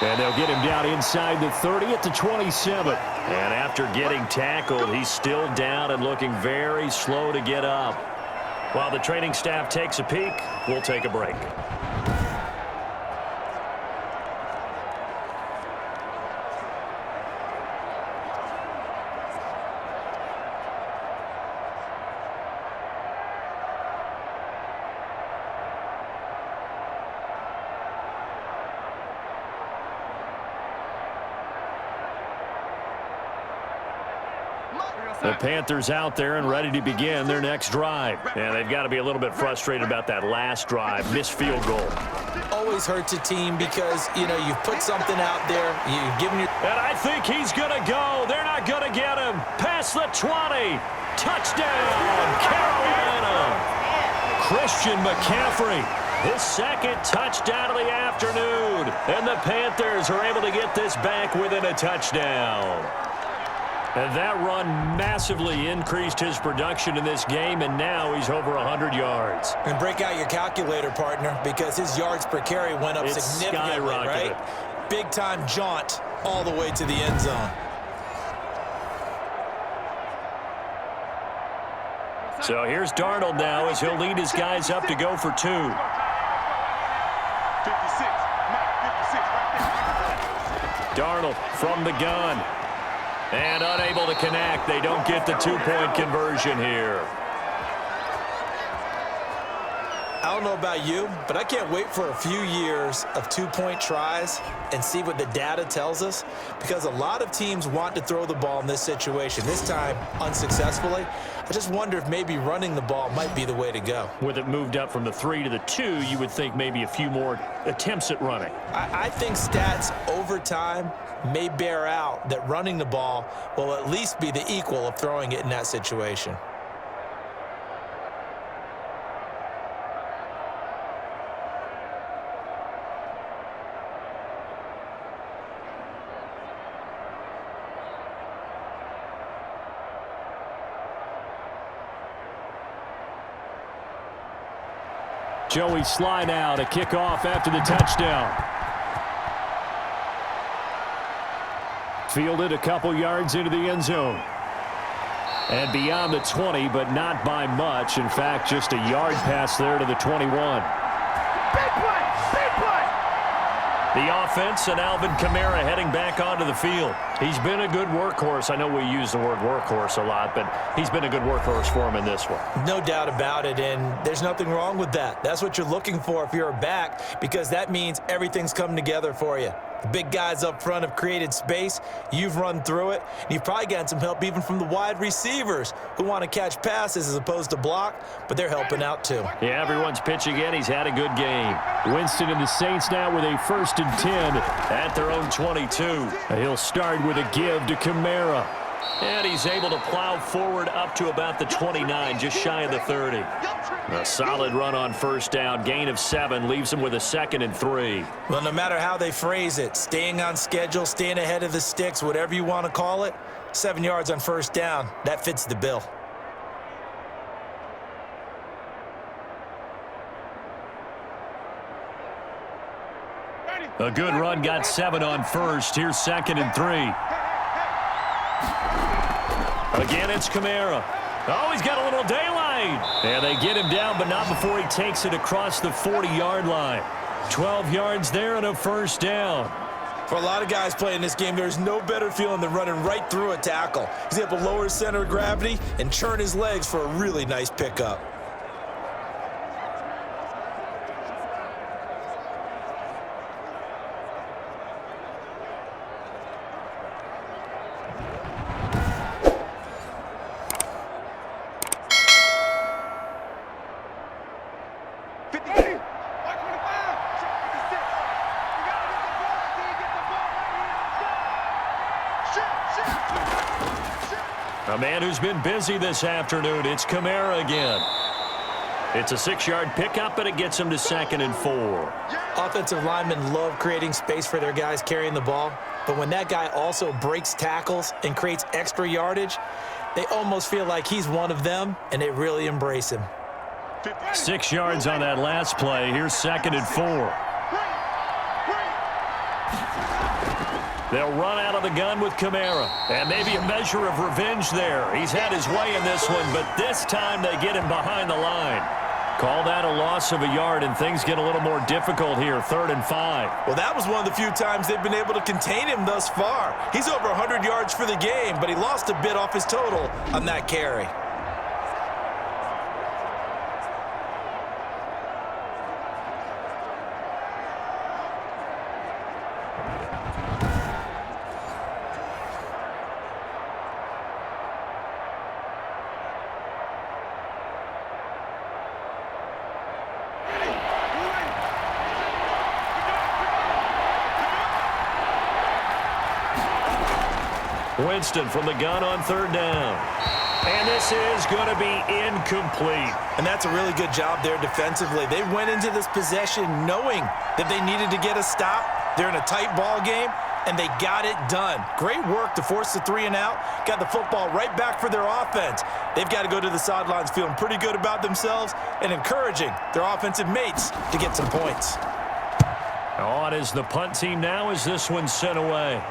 And they'll get him down inside the 30 at the 27. And after getting tackled, he's still down and looking very slow to get up. While the training staff takes a peek, we'll take a break. The Panthers out there and ready to begin their next drive. And they've got to be a little bit frustrated about that last drive, missed field goal. Always hurts a team because, you've put something out there, you've given your... And I think he's going to go. They're not going to get him. Past the 20. Touchdown, Carolina. Christian McCaffrey, his second touchdown of the afternoon. And the Panthers are able to get this back within a touchdown. And that run massively increased his production in this game, and now he's over 100 yards. And break out your calculator, partner, because his yards per carry went up significantly, right? Big-time jaunt all the way to the end zone. So here's Darnold now as he'll lead his guys up to go for 2. 56. Darnold from the gun. And unable to connect. They don't get the 2-point conversion here. I don't know about you, but I can't wait for a few years of 2-point tries and see what the data tells us, because a lot of teams want to throw the ball in this situation, this time unsuccessfully. I just wonder if maybe running the ball might be the way to go. With it moved up from the 3 to the 2, you would think maybe a few more attempts at running. I think stats over time may bear out that running the ball will at least be the equal of throwing it in that situation. Joey slide out, a kickoff after the touchdown. Fielded a couple yards into the end zone. And beyond the 20, but not by much. In fact, just a yard pass there to the 21. Big play! Big play! The offense and Alvin Kamara heading back onto the field. He's been a good workhorse. I know we use the word workhorse a lot, but he's been a good workhorse for him in this one. No doubt about it, and there's nothing wrong with that. That's what you're looking for if you're a back, because that means everything's come together for you. The big guys up front have created space. You've run through it. And you've probably gotten some help even from the wide receivers who want to catch passes as opposed to block, but they're helping out too. Yeah, everyone's pitching in. He's had a good game. Winston and the Saints now with a 1st and 10 at their own 22. He'll start with a give to Kamara. And he's able to plow forward up to about the 29, just shy of the 30. A solid run on 1st down. Gain of 7 leaves him with a 2nd and 3. Well, no matter how they phrase it, staying on schedule, staying ahead of the sticks, whatever you want to call it, 7 yards on 1st down, that fits the bill. A good run, got 7 on 1st. Here's 2nd and 3. Again, it's Kamara. Oh, he's got a little daylight. right. And they get him down, but not before he takes it across the 40-yard line. 12 yards there and a first down. For a lot of guys playing this game, there's no better feeling than running right through a tackle. He's able to lower his center of gravity and churn his legs for a really nice pickup. A man who's been busy this afternoon, it's Kamara again. It's a 6-yard pickup, and it gets him to 2nd and 4. Offensive linemen love creating space for their guys carrying the ball, but when that guy also breaks tackles and creates extra yardage, they almost feel like he's one of them, and they really embrace him. 6 yards on that last play. Here's 2nd and 4. They'll run out of the gun with Kamara. And maybe a measure of revenge there. He's had his way in this one, but this time they get him behind the line. Call that a loss of a yard, and things get a little more difficult here. 3rd and 5. Well, that was one of the few times they've been able to contain him thus far. He's over 100 yards for the game, but he lost a bit off his total on that carry. Winston from the gun on 3rd down. And this is going to be incomplete. And that's a really good job there defensively. They went into this possession knowing that they needed to get a stop. They're in a tight ball game, and they got it done. Great work to force the 3 and out. Got the football right back for their offense. They've got to go to the sidelines feeling pretty good about themselves and encouraging their offensive mates to get some points. On is the punt team now as this one's sent away.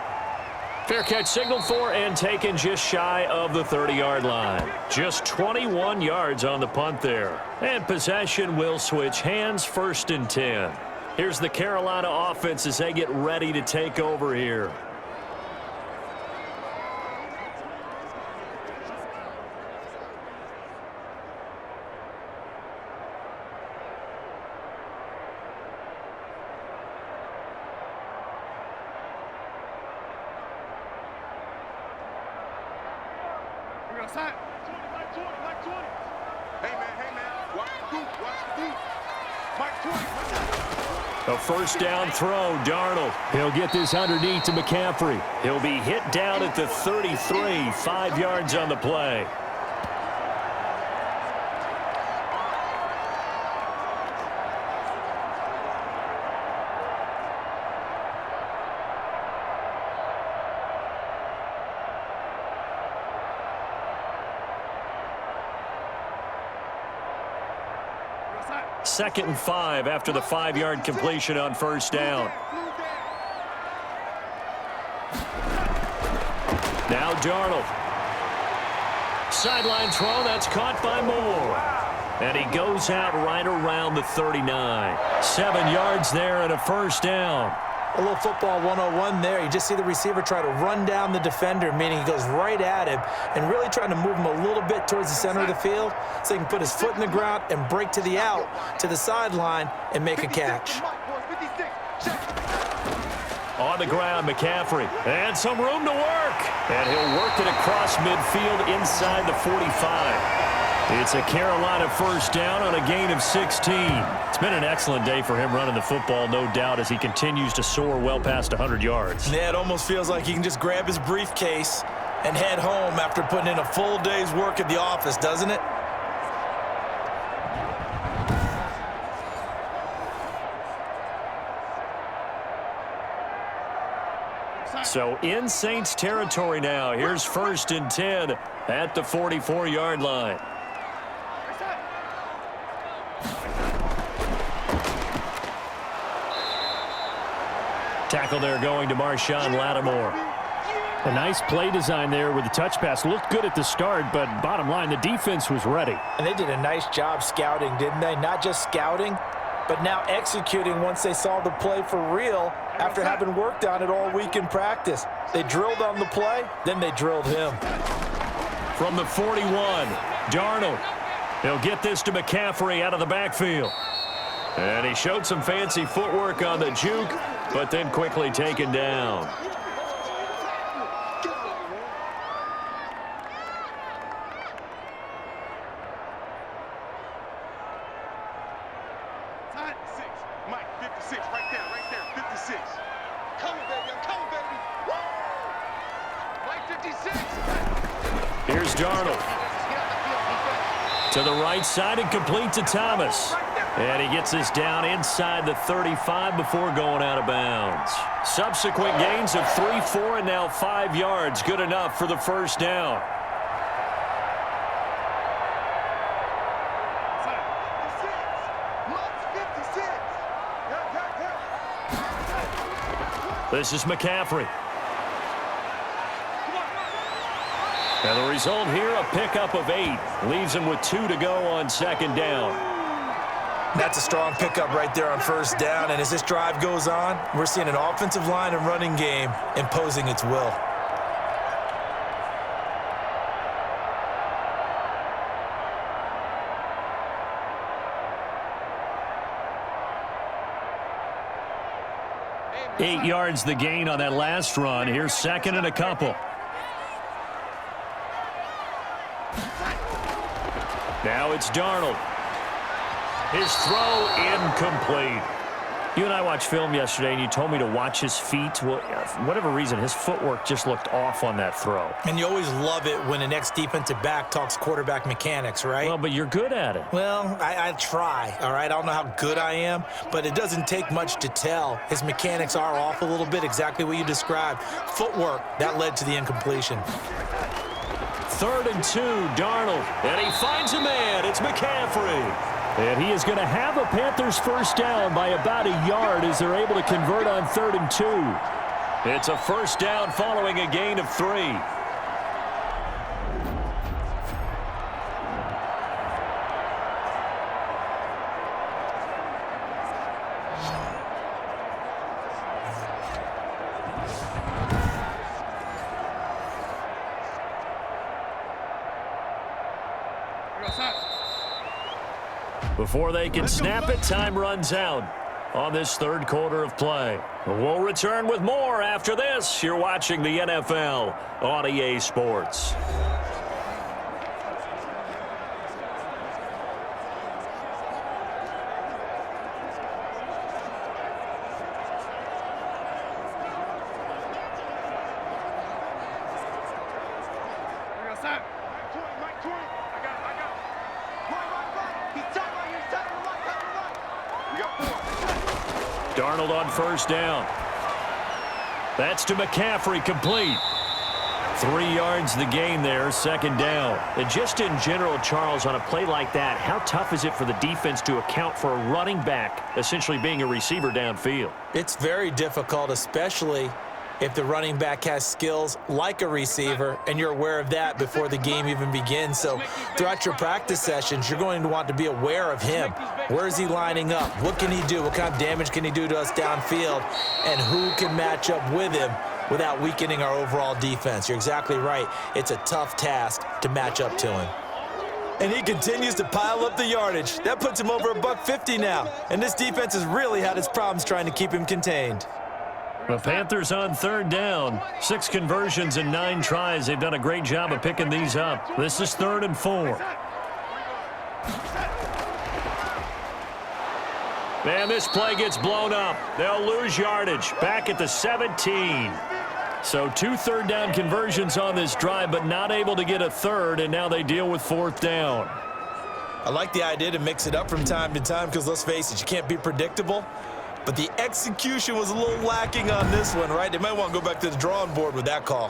Fair catch signaled for and taken just shy of the 30-yard line. Just 21 yards on the punt there. And possession will switch hands, 1st and 10. Here's the Carolina offense as they get ready to take over here. A 1st down throw, Darnold. He'll get this underneath to McCaffrey. He'll be hit down at the 33, 5 yards on the play. Second and 5 after the 5-yard completion on 1st down. Now Darnold. Sideline throw, that's caught by Moore. And he goes out right around the 39. 7 yards there and a 1st down. A little football 101 there. You just see the receiver try to run down the defender, meaning he goes right at him and really trying to move him a little bit towards the center of the field so he can put his foot in the ground and break to the out, to the sideline, and make a catch. On the ground, McCaffrey. And some room to work. And he'll work it across midfield inside the 45. It's a Carolina 1st down on a gain of 16. It's been an excellent day for him running the football, no doubt, as he continues to soar well past 100 yards. Yeah, it almost feels like he can just grab his briefcase and head home after putting in a full day's work at the office, doesn't it? So in Saints territory now. Here's 1st and 10 at the 44-yard line. Tackle there going to Marshawn Lattimore. A nice play design there with the touch pass. Looked good at the start, but bottom line, the defense was ready. And they did a nice job scouting, didn't they? Not just scouting, but now executing once they saw the play for real after having worked on it all week in practice. They drilled on the play, then they drilled him. From the 41, Darnold. He'll get this to McCaffrey out of the backfield. And he showed some fancy footwork on the juke, but then quickly taken down. Mike, 56, right there, 56. Coming, baby, I'm coming, baby. Woo! Mike, 56. Here's Darnold. To the right side and complete to Thomas. And he gets this down inside the 35 before going out of bounds. Subsequent gains of 3, 4, and now 5 yards. Good enough for the first down. This is McCaffrey. And the result here, a pickup of 8. Leaves him with 2 to go on second down. That's a strong pickup right there on first down. And as this drive goes on, we're seeing an offensive line and running game imposing its will. Eight yards the gain on that last run. Here's second and a couple. Now it's Darnold. His throw incomplete. You and I watched film yesterday, and you told me to watch his feet. Well, for whatever reason, his footwork just looked off on that throw. And you always love it when an ex-defensive back talks quarterback mechanics, right? Well, but you're good at it. Well, I try, all right? I don't know how good I am, but it doesn't take much to tell. His mechanics are off a little bit, exactly what you described. Footwork, that led to the incompletion. 3rd and 2, Darnold. And he finds a man. It's McCaffrey. And he is going to have a Panthers first down by about a yard as they're able to convert on 3rd and 2. It's a first down following a gain of 3. Before they can snap it, time runs out on this third quarter of play. We'll return with more after this. You're watching the NFL on EA Sports. Darnold on first down. That's to McCaffrey, complete. 3 yards the gain there, second down. And just in general, Charles, on a play like that, how tough is it for the defense to account for a running back essentially being a receiver downfield? It's very difficult, especially if the running back has skills like a receiver, and you're aware of that before the game even begins. So throughout your practice sessions, you're going to want to be aware of him. Where is he lining up? What can he do? What kind of damage can he do to us downfield? And who can match up with him without weakening our overall defense? You're exactly right. It's a tough task to match up to him. And he continues to pile up the yardage. That puts him over $150 now. And this defense has really had its problems trying to keep him contained. The Panthers on third down. 6 conversions and 9 tries. They've done a great job of picking these up. This is 3rd and 4. And this play gets blown up. They'll lose yardage. Back at the 17. So 2 third down conversions on this drive, but not able to get a third, and now they deal with 4th down. I like the idea to mix it up from time to time because, let's face it, you can't be predictable. But the execution was a little lacking on this one, right? They might want to go back to the drawing board with that call.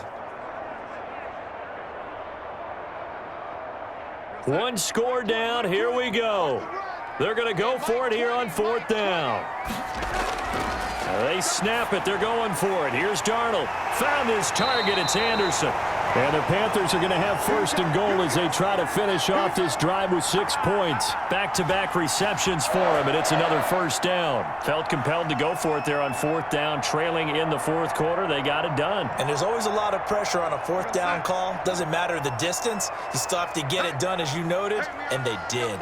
1 score down. Here we go. They're going to go for it here on 4th down. They snap it. They're going for it. Here's Darnold. Found his target. It's Anderson. And the Panthers are going to have first and goal as they try to finish off this drive with 6 points. Back-to-back receptions for him, and it's another first down. Felt compelled to go for it there on fourth down, trailing in the fourth quarter. They got it done. And there's always a lot of pressure on a fourth down call. Doesn't matter the distance. You still have to get it done, as you noted, and they did.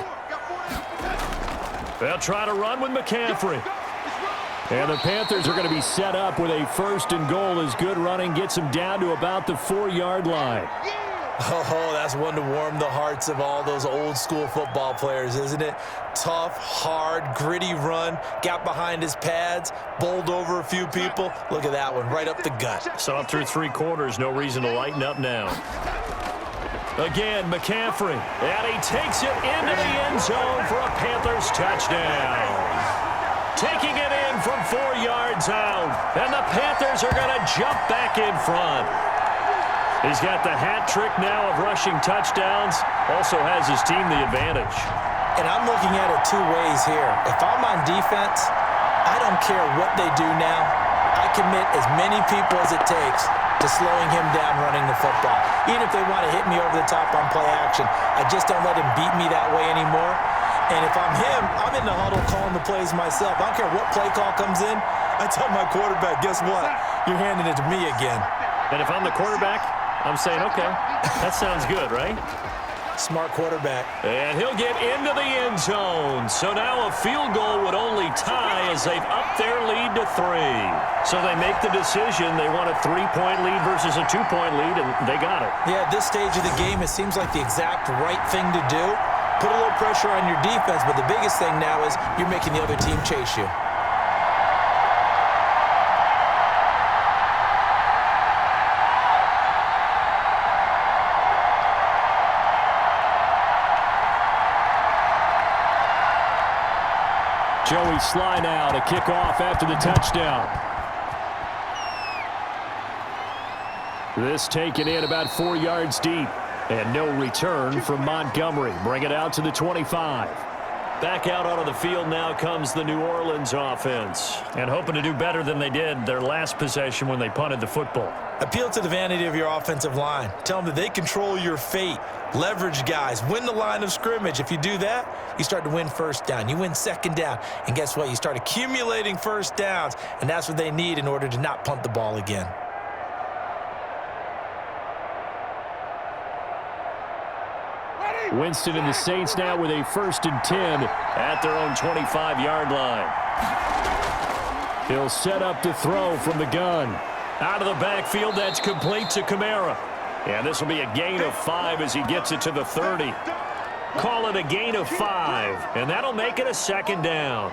They'll try to run with McCaffrey. And the Panthers are going to be set up with a first and goal as good running gets them down to about the 4-yard line. Oh, that's one to warm the hearts of all those old-school football players, isn't it? Tough, hard, gritty run, got behind his pads, bowled over a few people. Look at that one, right up the gut. So through 3 quarters, no reason to lighten up now. Again, McCaffrey, and he takes it into the end zone for a Panthers touchdown. Taking it in from 4 yards out, and the Panthers are going to jump back in front. He's got the hat trick now of rushing touchdowns, also has his team the advantage. And I'm looking at it 2 ways here. If I'm on defense, I don't care what they do now. I commit as many people as it takes to slowing him down running the football. Even if they want to hit me over the top on play action, I just don't let him beat me that way anymore. And if I'm him, I'm in the huddle calling the plays myself. I don't care what play call comes in. I tell my quarterback, guess what? You're handing it to me again. And if I'm the quarterback, I'm saying, okay, that sounds good, right? Smart quarterback. And he'll get into the end zone. So now a field goal would only tie as they've upped their lead to 3. So they make the decision. They want a 3-point lead versus a 2-point lead, and they got it. Yeah, at this stage of the game, it seems like the exact right thing to do. Put a little pressure on your defense, but the biggest thing now is you're making the other team chase you. Joey Sly now to kick off after the touchdown. This taken in about 4 yards deep. And no return from Montgomery. Bring it out to the 25. Back out onto the field now comes the New Orleans offense. And hoping to do better than they did their last possession when they punted the football. Appeal to the vanity of your offensive line. Tell them that they control your fate. Leverage guys. Win the line of scrimmage. If you do that, you start to win first down. You win second down. And guess what? You start accumulating first downs. And that's what they need in order to not punt the ball again. Winston and the Saints now with a 1st and 10 at their own 25-yard line. He'll set up to throw from the gun. Out of the backfield, that's complete to Kamara. And this will be a gain of 5 as he gets it to the 30. Call it a gain of 5, and that'll make it a 2nd down.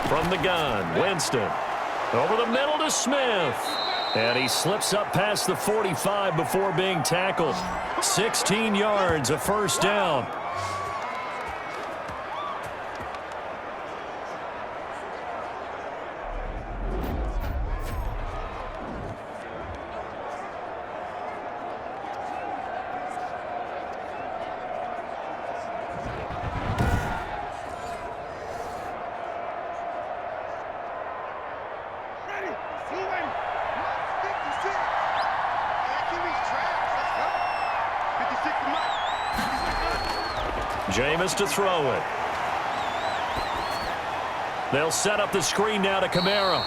From the gun, Winston. Over the middle to Smith. And he slips up past the 45 before being tackled. 16 yards, a first down. Jameis to throw it. They'll set up the screen now to Kamara.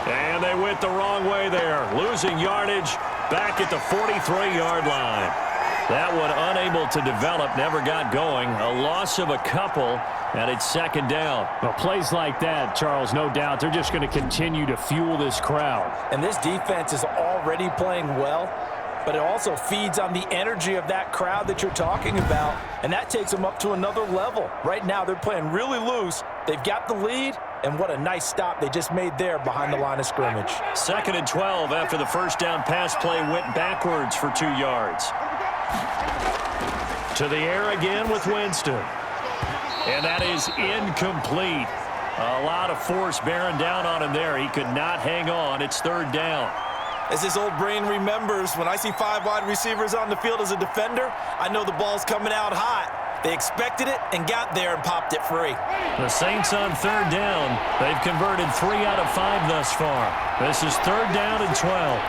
And they went the wrong way there. Losing yardage back at the 43-yard line. That one unable to develop, never got going. A loss of a couple, and it's 2nd down. Well, plays like that, Charles, no doubt, they're just going to continue to fuel this crowd. And this defense is already playing well, but it also feeds on the energy of that crowd that you're talking about, and that takes them up to another level. Right now, they're playing really loose, They've got the lead, and what a nice stop they just made there behind the line of scrimmage. 2nd and 12 after the first down pass play went backwards for 2 yards. To the air again with Winston. And that is incomplete. A lot of force bearing down on him there. He could not hang on. It's 3rd down. As his old brain remembers, when I see 5 wide receivers on the field as a defender, I know the ball's coming out hot. They expected it and got there and popped it free. The Saints on 3rd down. They've converted 3 out of 5 thus far. This is 3rd down and 12.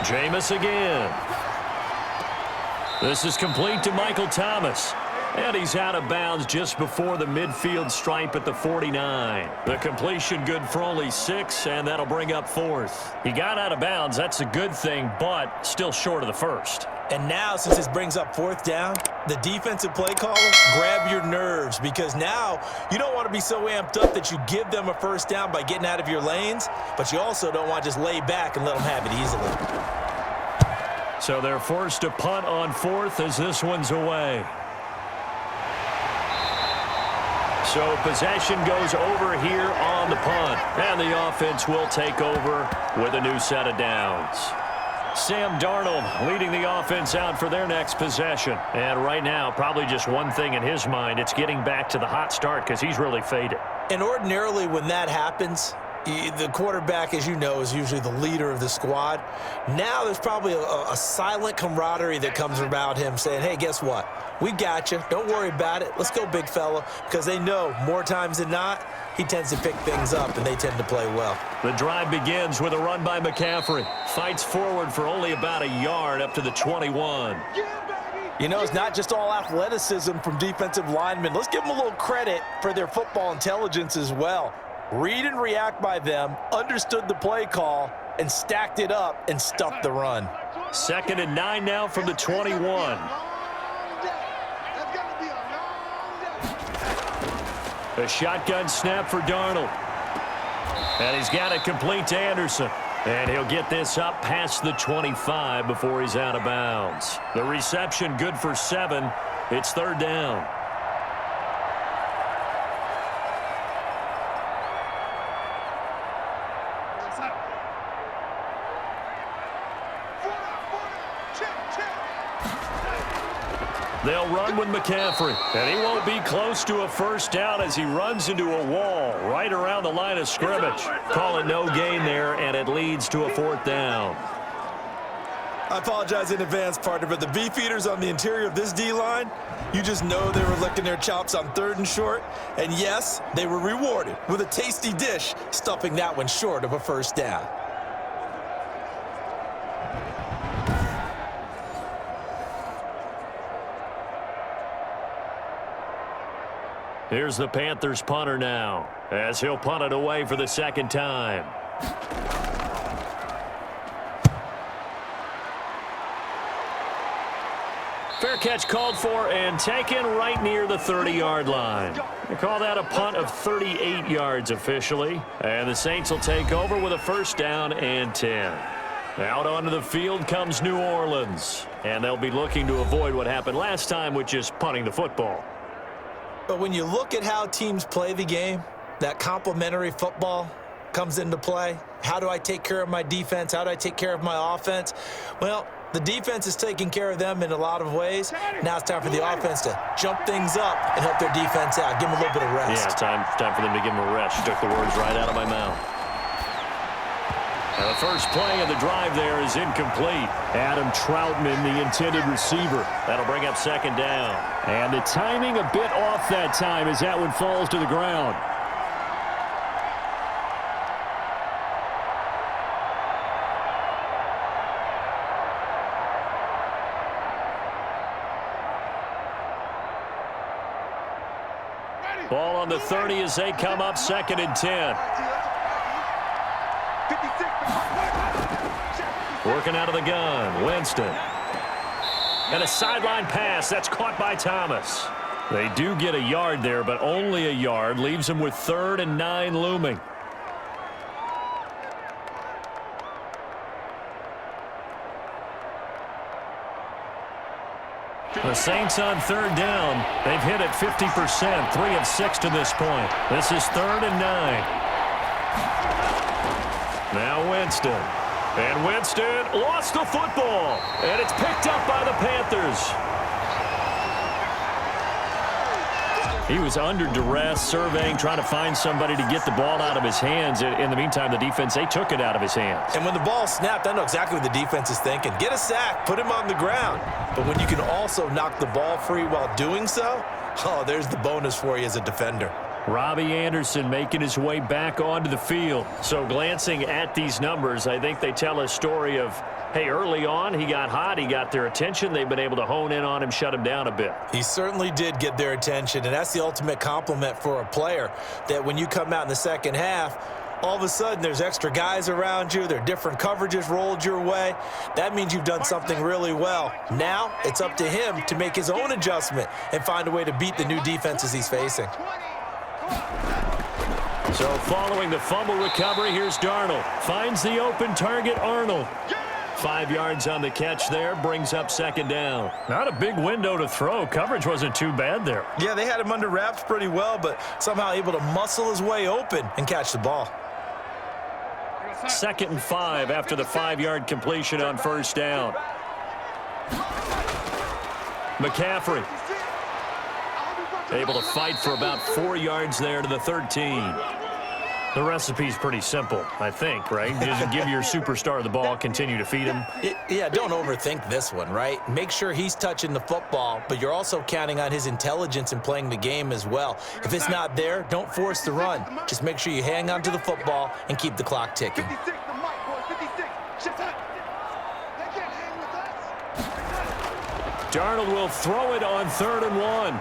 Jameis again. This is complete to Michael Thomas. And he's out of bounds just before the midfield stripe at the 49. The completion good for only 6, and that'll bring up 4th. He got out of bounds. That's a good thing, but still short of the 1st. And now, since this brings up 4th down, the defensive play caller, grab your nerves, because now you don't want to be so amped up that you give them a 1st down by getting out of your lanes, but you also don't want to just lay back and let them have it easily. So they're forced to punt on 4th as this one's away. So possession goes over here on the punt, and the offense will take over with a new set of downs. Sam Darnold leading the offense out for their next possession. And right now, probably just one thing in his mind, it's getting back to the hot start because he's really faded. And ordinarily when that happens, the quarterback, as you know, is usually the leader of the squad. Now there's probably a silent camaraderie that comes about him saying, hey, guess what? We got you. Don't worry about it. Let's go, big fella. Because they know more times than not, he tends to pick things up, and they tend to play well. The drive begins with a run by McCaffrey. Fights forward for only about a yard up to the 21. You know, it's not just all athleticism from defensive linemen. Let's give them a little credit for their football intelligence as well. Read and react by them, understood the play call, and stacked it up and stuffed the run. 2nd and 9 now from the 21. A shotgun snap for Darnold. And he's got it complete to Anderson. And he'll get this up past the 25 before he's out of bounds. The reception good for 7. It's 3rd down. They'll run with McCaffrey, and he won't be close to a 1st down as he runs into a wall right around the line of scrimmage. Call it no gain there, and it leads to a 4th down. I apologize in advance, partner, but the beefeaters on the interior of this D-line, you just know they were licking their chops on 3rd and short. And yes, they were rewarded with a tasty dish, stuffing that one short of a 1st down. Here's the Panthers punter now, as he'll punt it away for the 2nd time. Fair catch called for and taken right near the 30-yard line. They call that a punt of 38 yards officially. And the Saints will take over with a 1st down and 10. Out onto the field comes New Orleans. And they'll be looking to avoid what happened last time, which is punting the football. But when you look at how teams play the game, that complementary football comes into play. How do I take care of my defense? How do I take care of my offense? Well, the defense is taking care of them in a lot of ways. Now it's time for the offense to jump things up and help their defense out. Give them a little bit of rest. Yeah, time for them to give them a rest. You took the words right out of my mouth. Now the first play of the drive there is incomplete. Adam Troutman, the intended receiver. That'll bring up 2nd down. And the timing a bit off that time as that one falls to the ground. Ball on the 30 as they come up 2nd and 10. Working out of the gun, Winston. And a sideline pass, that's caught by Thomas. They do get a yard there, but only a yard. Leaves them with 3rd and 9 looming. The Saints on third down. They've hit it 50%, 3 of 6 to this point. This is 3rd and 9. Now Winston. And Winston lost the football. And it's picked up by the Panthers. He was under duress, surveying, trying to find somebody to get the ball out of his hands. In the meantime, the defense, they took it out of his hands. And when the ball snapped, I know exactly what the defense is thinking. Get a sack, put him on the ground. But when you can also knock the ball free while doing so, oh, there's the bonus for you as a defender. Robbie Anderson making his way back onto the field. So glancing at these numbers, I think they tell a story of, hey, early on, he got hot, he got their attention. They've been able to hone in on him, shut him down a bit. He certainly did get their attention, and that's the ultimate compliment for a player, that when you come out in the second half, all of a sudden there's extra guys around you, there are different coverages rolled your way. That means you've done something really well. Now it's up to him to make his own adjustment and find a way to beat the new defenses he's facing. So following the fumble recovery, here's Darnold. Finds the open target, Arnold. 5 yards on the catch there, brings up 2nd down. Not a big window to throw. Coverage wasn't too bad there. Yeah, they had him under wraps pretty well, but somehow able to muscle his way open and catch the ball. 2nd and 5 after the 5-yard completion on 1st down. McCaffrey able to fight for about 4 yards there to the 13. The recipe's pretty simple, I think, right? Just give your superstar the ball, continue to feed him. Yeah, don't overthink this one, right? Make sure he's touching the football, but you're also counting on his intelligence in playing the game as well. If it's not there, don't force the run. Just make sure you hang on to the football and keep the clock ticking. 56, the mic, boys, 56. Shut up. They can't hang with us. Darnold will throw it on 3rd and 1.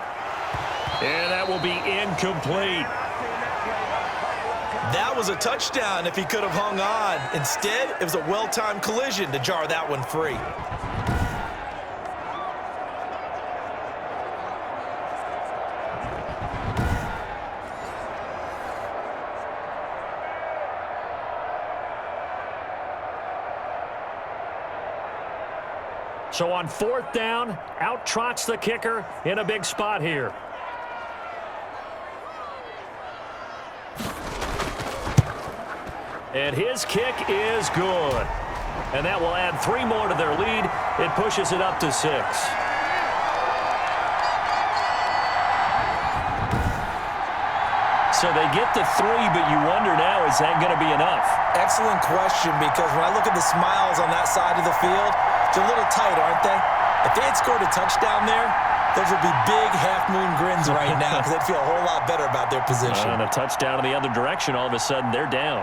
And that will be incomplete. That was a touchdown if he could have hung on. Instead, it was a well-timed collision to jar that one free. So on 4th down, out trots the kicker in a big spot here. And his kick is good. And that will add 3 more to their lead. It pushes it up to 6. So they get the 3, but you wonder now, is that going to be enough? Excellent question, because when I look at the smiles on that side of the field, they're a little tight, aren't they? If they had scored a touchdown there, those would be big half-moon grins right now because they'd feel a whole lot better about their position. And a touchdown in the other direction, all of a sudden they're down.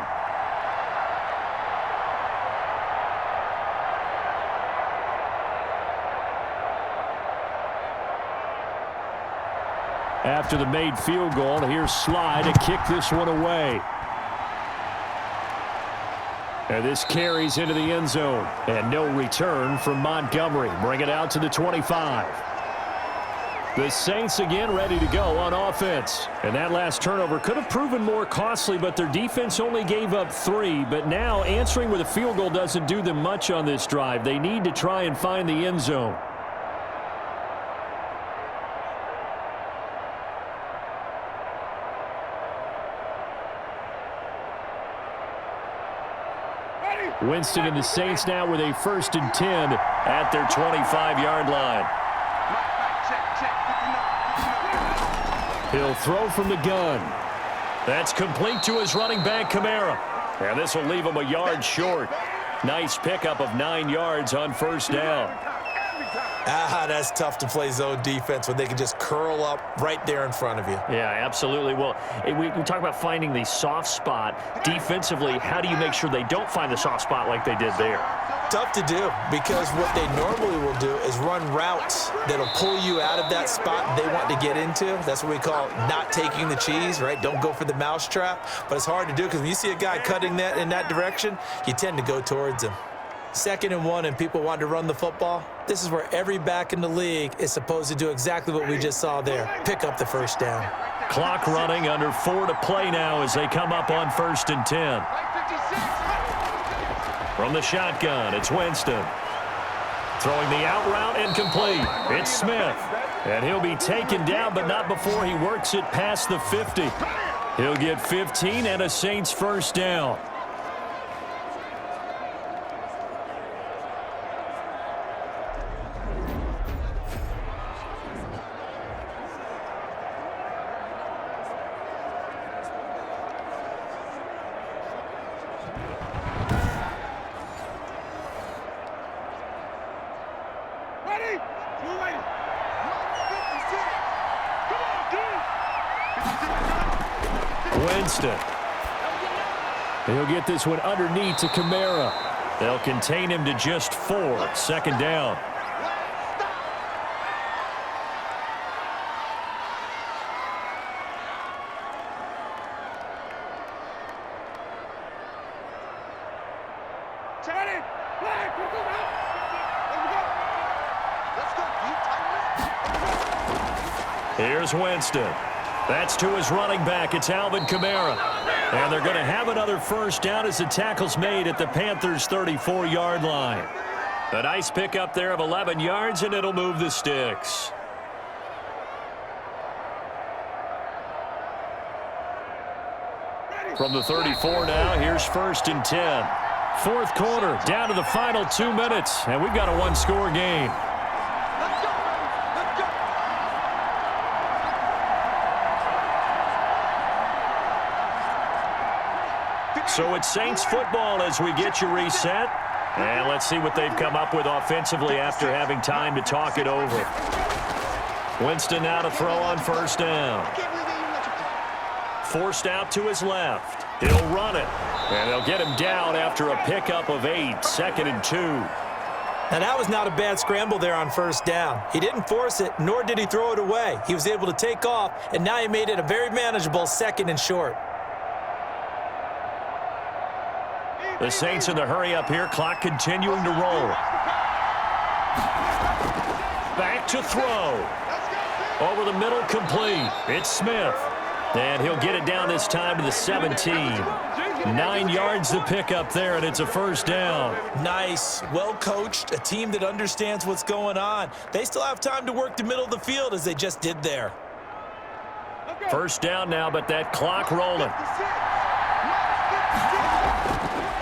After the made field goal, here's Sly to kick this one away. And this carries into the end zone. And no return from Montgomery. Bring it out to the 25. The Saints again ready to go on offense. And that last turnover could have proven more costly, but their defense only gave up 3. But now answering with a field goal doesn't do them much on this drive. They need to try and find the end zone. Winston and the Saints now with a 1st and 10 at their 25-yard line. He'll throw from the gun. That's complete to his running back, Kamara. And this will leave him a yard short. Nice pickup of 9 yards on 1st down. That's tough to play zone defense when they can just curl up right there in front of you. Yeah, absolutely. Well, we talk about finding the soft spot. Defensively, how do you make sure they don't find the soft spot like they did there? Tough to do, because what they normally will do is run routes that'll pull you out of that spot they want to get into. That's what we call not taking the cheese, right? Don't go for the mousetrap. But it's hard to do because when you see a guy cutting that in that direction, you tend to go towards him. 2nd and 1 and people want to run the football. This is where every back in the league is supposed to do exactly what we just saw there. Pick up the 1st down. Clock running, under 4 to play now as they come up on 1st and 10. From the shotgun, it's Winston. Throwing the out route incomplete. It's Smith. And he'll be taken down, but not before he works it past the 50. He'll get 15 and a Saints first down. Winston. He'll get this one underneath to Kamara. They'll contain him to just 4. Second down. Here's Winston. That's to his running back. It's Alvin Kamara. And they're going to have another first down as the tackle's made at the Panthers' 34-yard line. A nice pickup there of 11 yards, and it'll move the sticks. From the 34 now, here's 1st and 10. Fourth quarter, down to the final 2 minutes, and we've got a one-score game. So it's Saints football as we get you reset. And let's see what they've come up with offensively after having time to talk it over. Winston now to throw on first down. Forced out to his left. He'll run it. And they'll get him down after a pickup of 8. 2nd and 2. Now, that was not a bad scramble there on first down. He didn't force it, nor did he throw it away. He was able to take off, and now he made it a very manageable 2nd and short. The Saints in the hurry up here. Clock continuing to roll. Back to throw. Over the middle, complete. It's Smith. And he'll get it down this time to the 17. 9 yards to pick up there, and it's a first down. Nice. Well coached. A team that understands what's going on. They still have time to work the middle of the field as they just did there. First down now, but that clock rolling.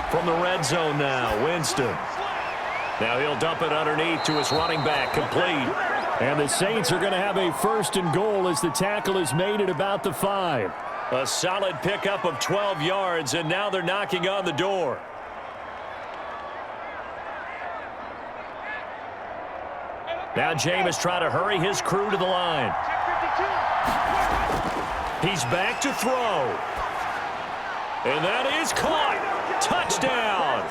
From the red zone now, Winston. Now he'll dump it underneath to his running back, complete. And the Saints are going to have a 1st and goal as the tackle is made at about the 5. A solid pickup of 12 yards, and now they're knocking on the door. Now Jameis trying to hurry his crew to the line. He's back to throw. And that is caught. Touchdown.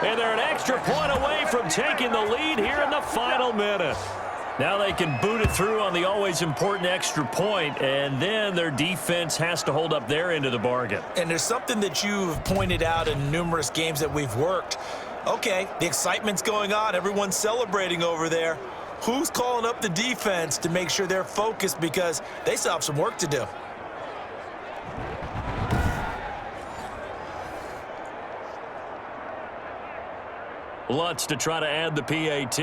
And they're an extra point away from taking the lead here in the final minute. Now they can boot it through on the always important extra point, and then their defense has to hold up their end of the bargain. And there's something that you've pointed out in numerous games that we've worked. Okay, the excitement's going on. Everyone's celebrating over there. Who's calling up the defense to make sure they're focused, because they still have some work to do? Lutz to try to add the PAT.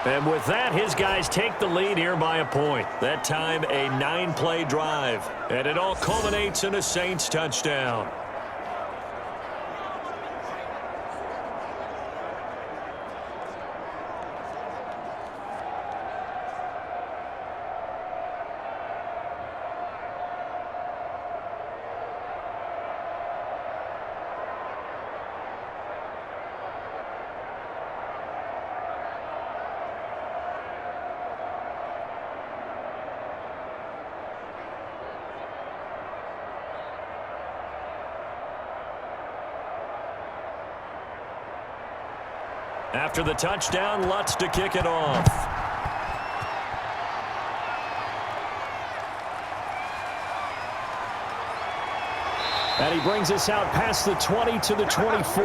And with that, his guys take the lead here by a point. That time, a 9-play drive. And it all culminates in a Saints touchdown. After the touchdown, Lutz to kick it off. And he brings us out past the 20 to the 24.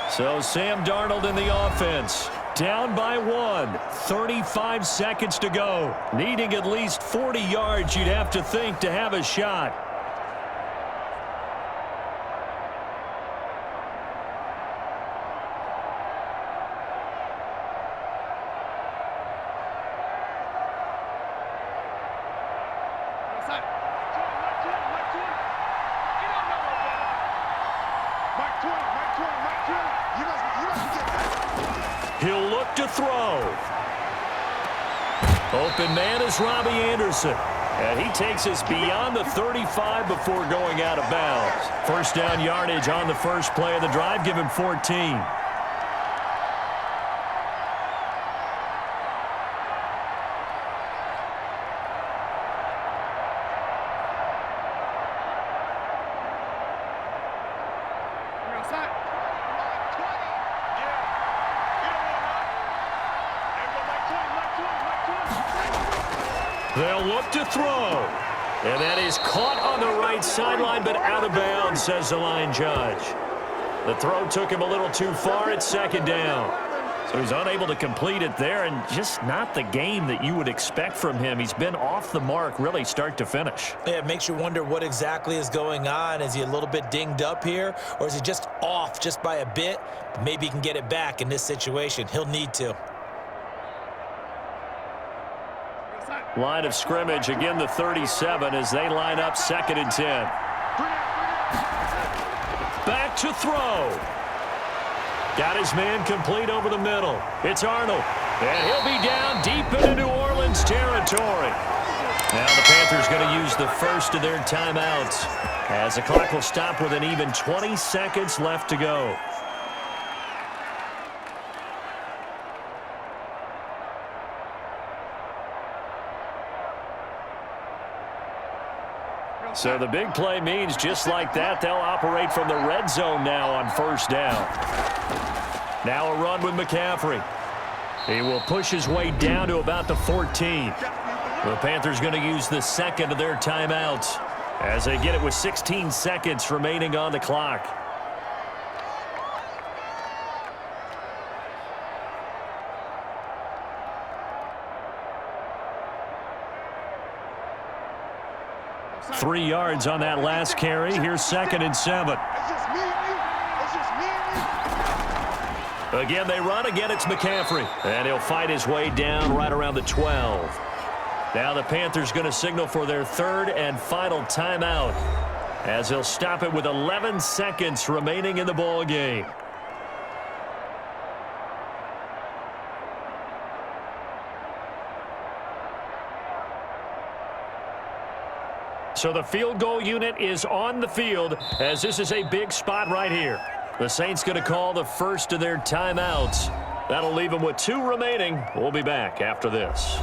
So Sam Darnold in the offense. Down by 1. 35 seconds to go. Needing at least 40 yards, you'd have to think, to have a shot. He'll look to throw. Open man is Robbie Anderson. And he takes us beyond the 35 before going out of bounds. First down yardage on the first play of the drive. Give him 14. They'll look to throw. And that is caught on the right sideline, but out of bounds, says the line judge. The throw took him a little too far at second down. So he's unable to complete it there, and just not the game that you would expect from him. He's been off the mark really start to finish. Yeah, it makes you wonder what exactly is going on. Is he a little bit dinged up here, or is he just off just by a bit? Maybe he can get it back in this situation. He'll need to. Line of scrimmage, again the 37 as they line up 2nd and 10. Back to throw. Got his man complete over the middle. It's Arnold. And he'll be down deep into New Orleans territory. Now the Panthers going to use the first of their timeouts as the clock will stop with an even 20 seconds left to go. So the big play means just like that, they'll operate from the red zone now on first down. Now a run with McCaffrey. He will push his way down to about the 14. The Panthers going to use the second of their timeouts as they get it with 16 seconds remaining on the clock. Three yards on that last carry. Here's 2nd and 7. Again, they run. Again, it's McCaffrey. And he'll fight his way down right around the 12. Now the Panthers going to signal for their third and final timeout as they'll stop it with 11 seconds remaining in the ball game. So the field goal unit is on the field as this is a big spot right here. The Saints going to call the first of their timeouts. That'll leave them with 2 remaining. We'll be back after this.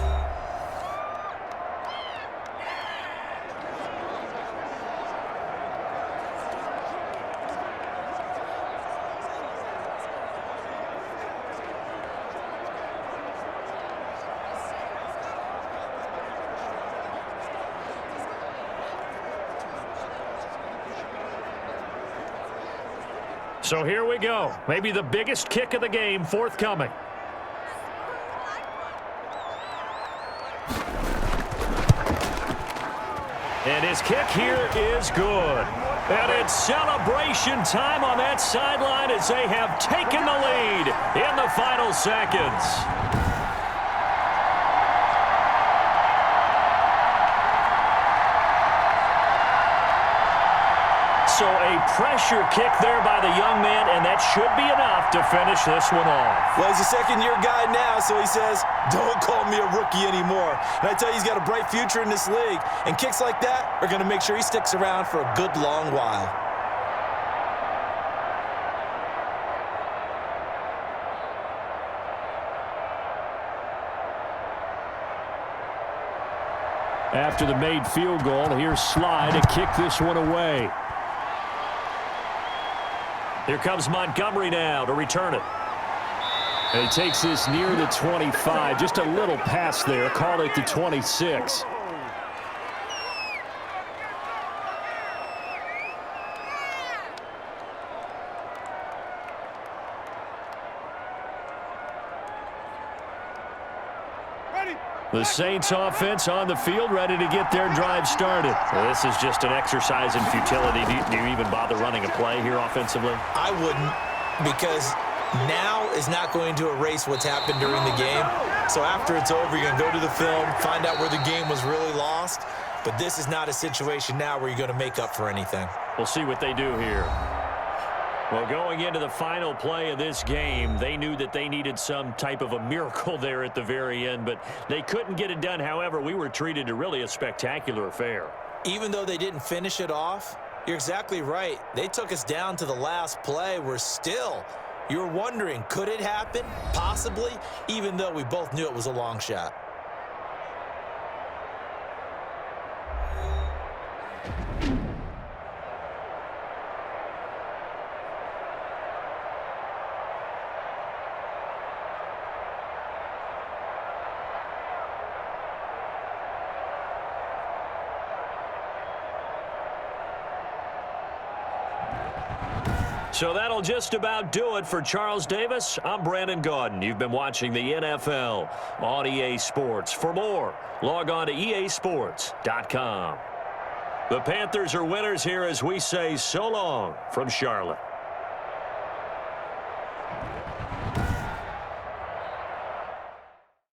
So here we go. Maybe the biggest kick of the game forthcoming. And his kick here is good. And it's celebration time on that sideline as they have taken the lead in the final seconds. So a pressure kick there by the young man, and that should be enough to finish this one off. Well, he's a second-year guy now, so he says, don't call me a rookie anymore. And I tell you, he's got a bright future in this league. And kicks like that are going to make sure he sticks around for a good long while. After the made field goal, here's Sly to kick this one away. Here comes Montgomery now to return it. And he takes this near the 25. Just a little pass there. Call it the 26. The Saints offense on the field, ready to get their drive started. Well, this is just an exercise in futility. Do you even bother running a play here offensively? I wouldn't, because now is not going to erase what's happened during the game. So after it's over, you're going to go to the film, find out where the game was really lost. But this is not a situation now where you're going to make up for anything. We'll see what they do here. Well, going into the final play of this game, they knew that they needed some type of a miracle there at the very end, but they couldn't get it done. However, we were treated to really a spectacular affair. Even though they didn't finish it off, you're exactly right. They took us down to the last play. You're wondering, could it happen? Possibly, even though we both knew it was a long shot. So that'll just about do it for Charles Davis. I'm Brandon Gaudin. You've been watching the NFL on EA Sports. For more, log on to easports.com. The Panthers are winners here as we say so long from Charlotte.